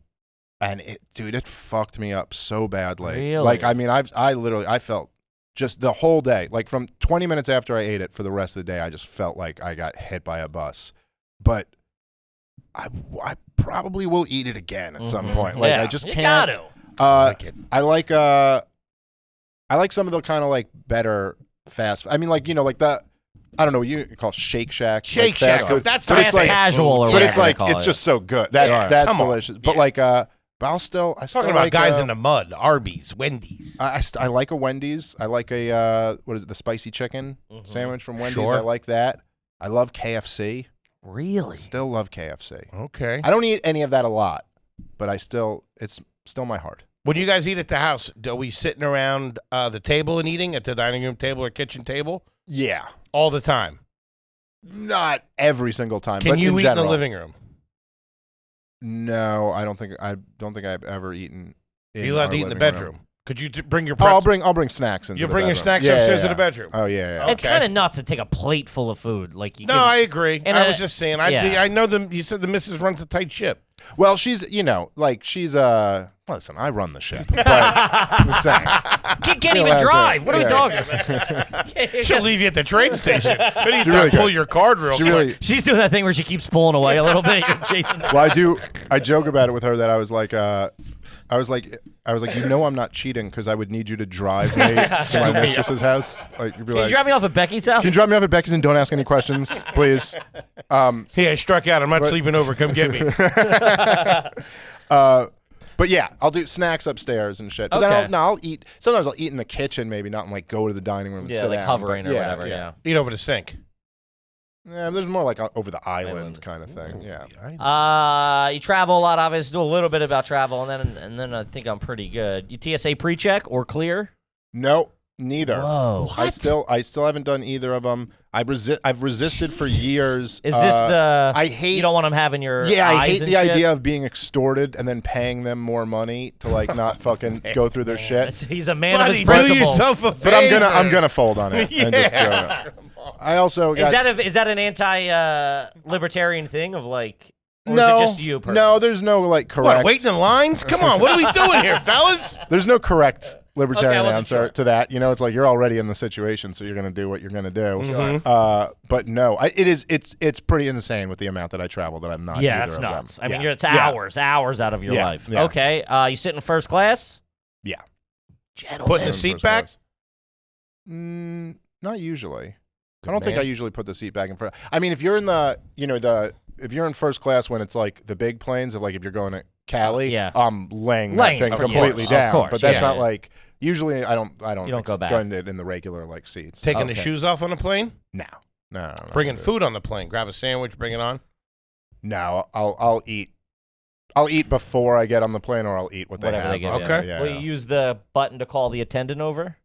and it fucked me up so badly. Really? Like, I mean, I felt just the whole day, like from 20 minutes after I ate it for the rest of the day, I just felt like I got hit by a bus. But I probably will eat it again at some point. Like, Yeah, I just you can't. Gotta. Like it. I like some of the kind of like better fast. I mean, like, you know, like the, I don't know what you call Shake Shack. Shake like fast Shack. food. That's But not it's like casual or but whatever it's they like call it's it. just so good. That's Yeah. Come on. delicious. But like but I still Talking about like, guys in the mud, Arby's, Wendy's. I like a Wendy's. I like a what is it, the spicy chicken sandwich from Wendy's. Sure. I like that. I love KFC. Really? Still love KFC. Okay. I don't eat any of that a lot, but it's still my heart. When you guys eat at the house, are we sitting around the table and eating at the dining room table or kitchen table Yeah. all the time? Not every single time, Can but you in eat general. in the living room? No, I don't think I've ever eaten. Are you allowed our to eat in the living bedroom? room. Could you bring your Oh, I'll pretzels? bring snacks into You the bring your bedroom. snacks Yeah, upstairs yeah, to the yeah. bedroom? Oh yeah, yeah. It's Okay. kind of nuts to take a plate full of food. Like you No, can- I agree. And I was just saying. yeah. I know them. You said the missus runs a tight ship. Well, she's listen, I run the ship, but I'm saying. can't even Realize drive. that. What are we Yeah. talking about? She'll leave you at the train station. But you She really pull could. your card real She quick. really. She's doing that thing where she keeps pulling away a little bit. You're chasing. Well, I joke about it with her that I was like, you know, I'm not cheating because I would need you to drive me to my mistress's house. Like, you'd be Can you like, drop me off at Becky's house? can you drop me off at Becky's and don't ask any questions, please? Hey, I struck out. I'm not sleeping over. Come get me. But yeah, I'll do snacks upstairs and shit. But Okay. then I'll eat. Sometimes I'll eat in the kitchen, maybe not like go to the dining room and Yeah, sit like down. hovering but or yeah, whatever. Yeah. Eat over the sink. Yeah, there's more like over the island Island. kind of thing. Yeah. You travel a lot, obviously. Do a little bit about travel, and then I think I'm pretty good. You TSA pre-check or clear? No, neither. Whoa. I still haven't done either of them. I've resisted for years. Is this the? I hate. You don't want them having your. Yeah, I eyes hate and the shit? idea of being extorted and then paying them more money to like not fucking go through their shit. He's a man of Buddy, his do principles. yourself a But I'm favor. gonna fold on it and just do it. I also got Is that an anti-libertarian thing of like? Or no, is it just you? Personally? no. There's no like correct. What, waiting in lines? Come on, what are we doing here, fellas? There's no correct libertarian wasn't answer sure. to that. You know, it's like you're already in the situation, so you're going to do what you're going to do. Sure. But no, it's pretty insane with the amount that I travel that I'm not. Yeah, either that's of nuts. them. I mean, Yeah. it's hours out of your Yeah, life. yeah. Okay, you sit in first class. Yeah. Putting the seat back? Not usually. Good I don't think man. I usually put the seat back in front. I mean, if you're in if you're in first class when it's like the big planes, of like if you're going to Cali, Yeah. I'm laying Laying that thing it, of completely course, down. of course, But that's yeah. not like usually I don't You don't go back. extend it in the regular like seats. Taking the Okay. shoes off on the plane? No. Bringing food on the plane. Grab a sandwich, bring it on. No, I'll eat. I'll eat before I get on the plane, or I'll eat what Whatever they they have. give Okay. Yeah. Will you use the button to call the attendant over?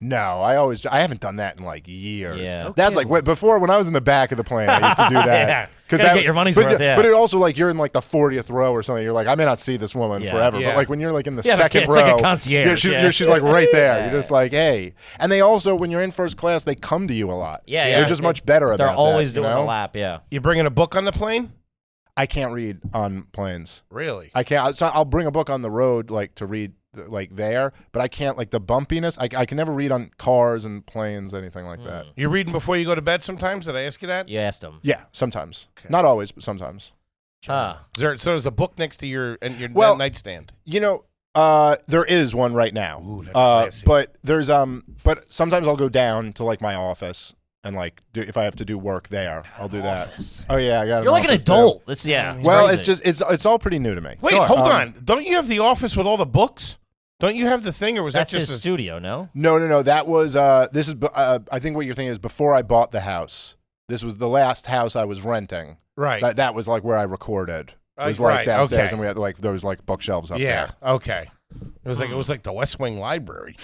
No, I haven't done that in like years. Yeah. That's like before when I was in the back of the plane, I used to do that. Yeah. Because Gotta get your money's but, worth, yeah. But it also like you're in like the 40th row or something. You're like, I may not see this woman Yeah. forever. Yeah. But like when you're like in the Yeah, but second it's row, like a concierge, she's like right there. Yeah. You're just like, hey. And they also, when you're in first class, they come to you a lot. Yeah, They're just much better about They're that. always you doing know? a lap. Yeah. You bringing a book on the plane? I can't read on planes. Really? I can't. So I'll bring a book on the road, like to read, like there. But I can't, like the bumpiness. I can never read on cars and planes, anything like that. You're reading before you go to bed sometimes? Did I ask you that? You asked him. Yeah, sometimes. Not always, but sometimes. Huh. So there's a book next to your Well- nightstand. You know, there is one right now. Ooh, that's classy. But there's but sometimes I'll go down to like my office and like if I have to do work there, I'll do office. that. Oh yeah, I got. You're like an office, too. adult. It's it's Well, crazy. it's just it's all pretty new to me. Wait, Sure. hold on. Don't you have the office with all the books? Don't you have the thing, or was that's that just his studio. No. No. That was this is I think what you're thinking is before I bought the house. This was the last house I was renting. right? That was like where I recorded. It was Right, like downstairs, okay. and we had like there was like bookshelves up Yeah. there. Okay. It was like the West Wing Library.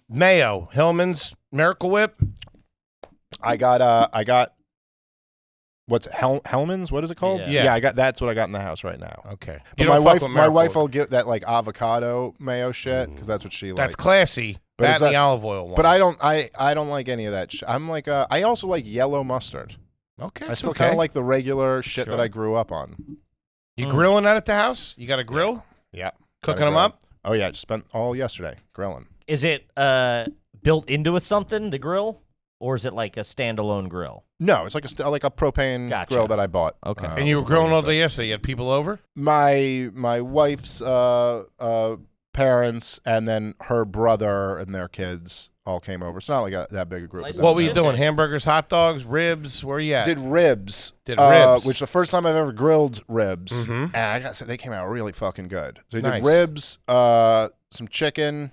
Mayo, Hillman's, Miracle Whip. I got what's Hellman's? What is it called? Yeah. I got that's what I got in the house right now. Okay. But You my don't fuck wife, with my Miracle wife Whip. will get that like avocado mayo shit because that's what she likes. That's classy. But That is and the that- olive oil one. But I don't like any of that. I'm like I also like yellow mustard. okay. I still kind of like the regular shit that I grew up on. You grilling that at the house? You got a grill? Yeah, Cooking Gotta them grill. up? Oh yeah, just spent all yesterday grilling. Is it built into it something, the grill, or is it like a standalone grill? No, it's like a propane Gotcha. grill that I bought. Okay. And you were grilling all day yesterday. You had people over? My wife's parents and then her brother and their kids all came over. It's not like that big a group. Nice. but What that were you was doing? Okay. Hamburgers, hot dogs, ribs? Where you at? Did ribs. Did ribs. Which the first time I've ever grilled ribs. Mhm. And I got to say, they came out really fucking good. So we Nice. did ribs, some chicken,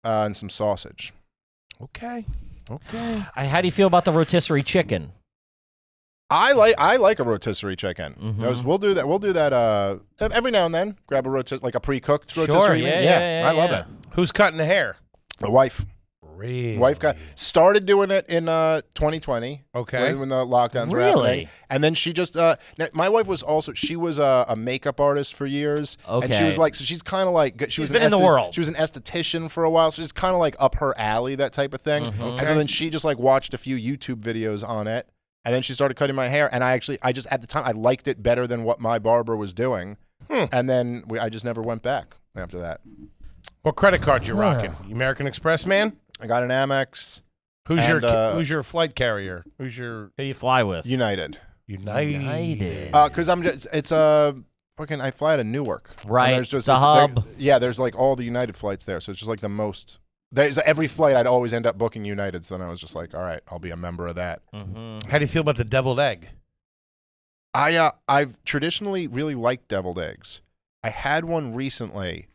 and some sausage. Okay. Okay. How do you feel about the rotisserie chicken? I like a rotisserie chicken. Mhm. We'll do that. We'll do that every now and then. Grab a like a pre-cooked Sure, rotisserie. yeah, I love yeah. it. Who's cutting the hair? The wife. Really? Wife started doing it in 2020. Okay. When the lockdowns were Really? happening, and then she just now, my wife was also a makeup artist for years, and she Okay. was like, so she's kind of like she was been in the world. She was an esthetician for a while, so she's kind of like up her alley, that type of thing. Mm-hmm. And so then she just like watched a few YouTube videos on it, and then she started cutting my hair, and I just at the time I liked it better than what my barber was doing, and then I just never went back after that. What credit card you rocking? You American Express man? I got an Amex, Who's And, your flight carrier? Who's your Who do you fly with? United. United. Because it's fucking I fly to Newark. And Right, there's just it's a hub. there's like all the United flights there, so it's just like the most. There's every flight I'd always end up booking United, so then I was just like, all right, I'll be a member of that. Mm-hmm. How do you feel about the deviled egg? I've traditionally really liked deviled eggs. I had one recently,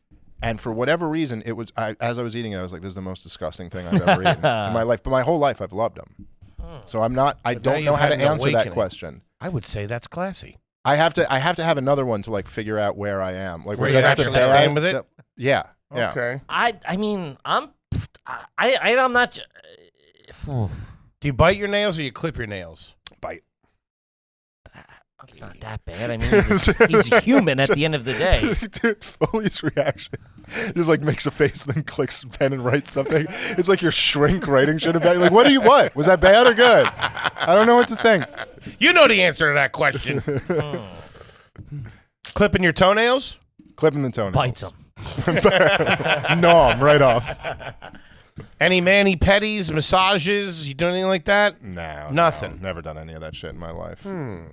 and for whatever reason, it was as I was eating it, I was like, this is the most disgusting thing I've ever eaten in my life. But my whole life, I've loved them. So I'm not. I But now don't know you've how had to an answer that awakening. question. I would say that's classy. I have to have another one to like figure out where I am. Like Where was you that just a actually bad- stand with it? Yeah. Yeah. Okay. I mean, I'm not. Do you bite your nails or you clip your nails? Bite. It's not that bad. I mean, he's a human at the end of the day. Dude, Foley's reaction just like makes a face, then clicks pen and writes something. It's like your shrink writing shit about you. Like, what? Was that bad or good? I don't know what to think. You know the answer to that question. Clipping your toenails? Clipping the toenails. Bites him. No, I'm right off. Any mani-pedis, massages? You do anything like that? No. Nothing. No, never done any of that shit in my life. You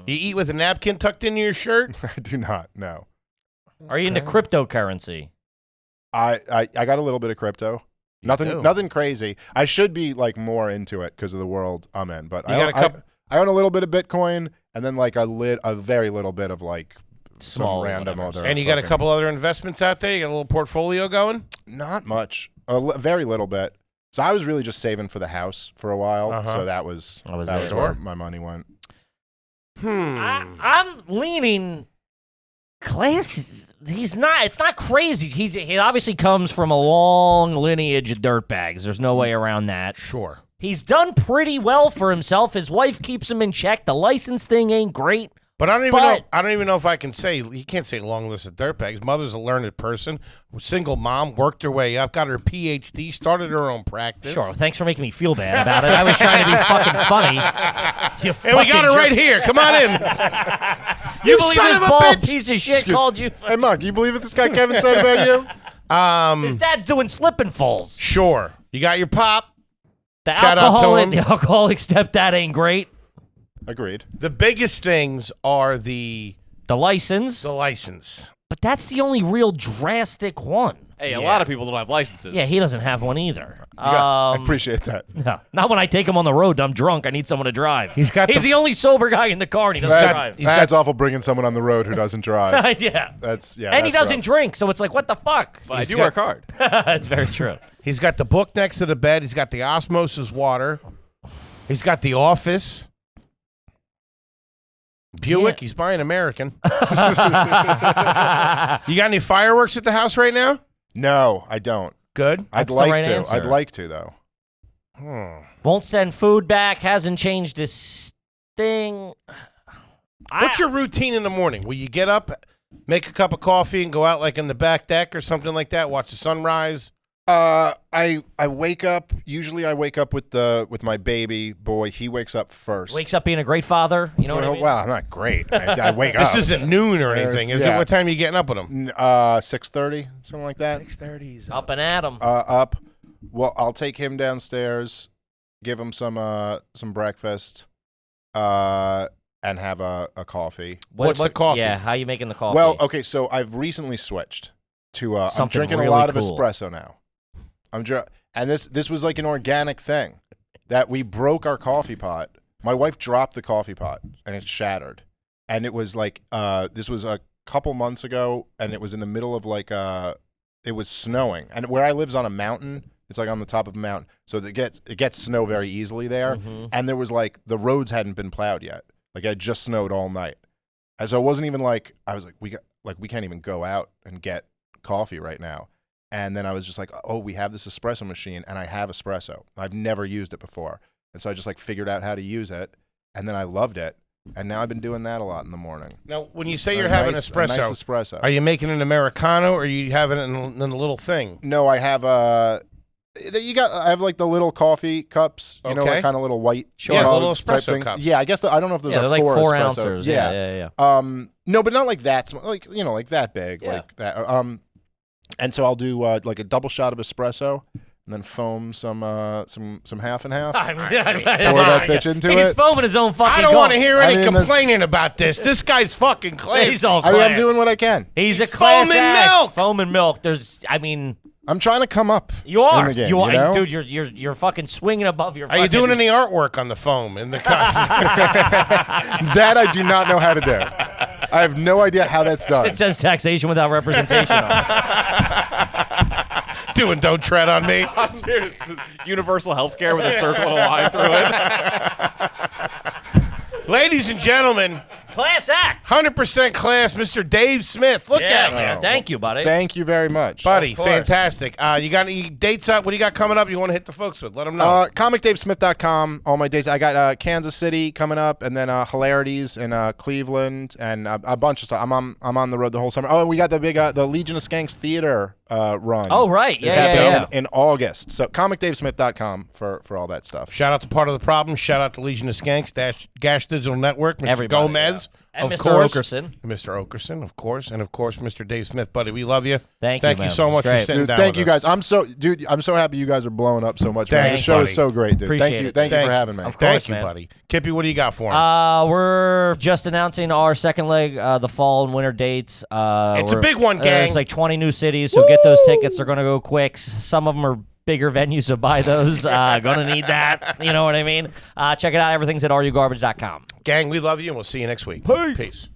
eat with a napkin tucked into your shirt? I do not, no. Are you into cryptocurrency? I got a little bit of crypto. Nothing crazy. I should be like more into it because of the world I'm in. But I own a little bit of Bitcoin and then like a very little bit of like Small some random whatever. other. And you got a couple other investments out there? You got a little portfolio going? Not much. Very little bit. So I was really just saving for the house for a while. So that was where my money went. I'm leaning class. It's not crazy. He obviously comes from a long lineage of dirtbags. There's no way around that. Sure. He's done pretty well for himself. His wife keeps him in check. The license thing ain't great. But I don't even know if I can say, you can't say long list of dirtbags. Mother's a learned person, single mom, worked her way up, got her PhD, started her own practice. Sure, thanks for making me feel bad about it. I was trying to be fucking funny. And we got her right here. Come on in. You believe son this of a bald bitch. piece of shit called you? Hey, Mark, you believe what this guy Kevin said about you? His dad's doing slip and falls. Sure. You got your pop. The Shout out to him. alcoholic stepdad ain't great. Agreed. The biggest things are the license. But that's the only real drastic one. Hey, a lot of people don't have licenses. Yeah, he doesn't have one either. I appreciate that. No, not when I take him on the road. I'm drunk. I need someone to drive. He's the only sober guy in the car, and he doesn't drive. That's awful bringing someone on the road who doesn't drive. Yeah. And he doesn't drink, so it's like, what the fuck? But I do work hard. That's very true. He's got the book next to the bed. He's got the osmosis water. He's got the office. Buick, he's buying American. You got any fireworks at the house right now? No, I don't. Good. I'd like to. I'd like to, though. Won't send food back. Hasn't changed his thing. What's your routine in the morning? Will you get up, make a cup of coffee, and go out like in the back deck or something like that? Watch the sunrise? I wake up. Usually, I wake up with my baby boy. He wakes up first. Wakes up being a great father. You know what I mean? Well, I'm not great. I wake up. This isn't noon or anything, is it? What time are you getting up with him? 6:30, something like that. 6:30. Up and at him. Up. Well, I'll take him downstairs, give him some breakfast, and have a coffee. What's the coffee? Yeah, how you making the coffee? Well, okay, so I've recently switched to. I'm Something drinking really a lot of cool. espresso now. And this was like an organic thing that we broke our coffee pot. My wife dropped the coffee pot and it shattered. And it was like this was a couple months ago, and it was in the middle of like it was snowing. And where I live's on a mountain. It's like on the top of a mountain, so it gets snow very easily there. Mm-hmm. And there was like the roads hadn't been plowed yet. Like it had just snowed all night, and so it wasn't even like I was like we can't even go out and get coffee right now. And then I was just like, oh, we have this espresso machine, and I have espresso. I've never used it before, and so I just like figured out how to use it, and then I loved it, and now I've been doing that a lot in the morning. Now, when you say you're having espresso, a nice espresso, are you making an Americano or are you having it in a little thing? No, I have I have like the little coffee cups, you know, like kind of little white, little type espresso things. cups. Yeah, I guess I don't know if those yeah, are they're like 4 espresso. ounces. Yeah. No, but not like that. Like like that big, like that. And so I'll do like a double shot of espresso, and then foam some half and half. Pour that bitch into He's it. foaming his own fucking. I don't want to hear any I mean, complaining about this. This guy's fucking class. He's all I class. mean, I'm doing what I can. He's a He's class foam and act. milk. Foam and milk. I'm trying to come up. You are. in the game, you are, you know? dude. You're fucking swinging above your. Are you doing any artwork on the foam in the That I do not know how to do. I have no idea how that's done. It says taxation without representation on it. Doing Don't Tread on Me? Universal health care with a circle and a line through it. Ladies and gentlemen, Class act. 100% class, Mr. Dave Smith. Look Yeah, at him. man. Thank you, buddy. Thank you very much. Buddy, Of course. fantastic. You got any dates up? What do you got coming up you want to hit the folks with? Let them know. ComicDaveSmith.com. All my dates. I got Kansas City coming up, and then Hilarities in Cleveland, and a bunch of stuff. I'm on the road the whole summer. Oh, and we got the big the Legion of Skanks Theater run. Oh, right. It's Yeah, happening yeah. in August. So ComicDaveSmith.com for all that stuff. Shout out to Part of the Problem. Shout out to Legion of Skanks, Gash Digital Network, Mr. Everybody, Gomez, And of Mr. course. Okerson. Mr. Okerson, of course. And, of course, Mr. Dave Smith. Buddy, we love you. Thank you man. so It's much for great. sitting Dude, down thank with you us. guys. I'm so happy you guys are blowing up so much. Man. Thanks, The show buddy. is so great, dude. Appreciate Thank you. it. Thank you for having me. Of course, Thank you, man. buddy. Kippy, what do you got for him? We're just announcing our second leg, the fall and winter dates. It's a big one, gang. It's like 20 new cities, so get those tickets. They're going to go quick. Some of them are bigger venues, so buy those. Gonna need that. You know what I mean? Check it out. Everything's at rugarbage.com. Gang, we love you, and we'll see you next week. Peace.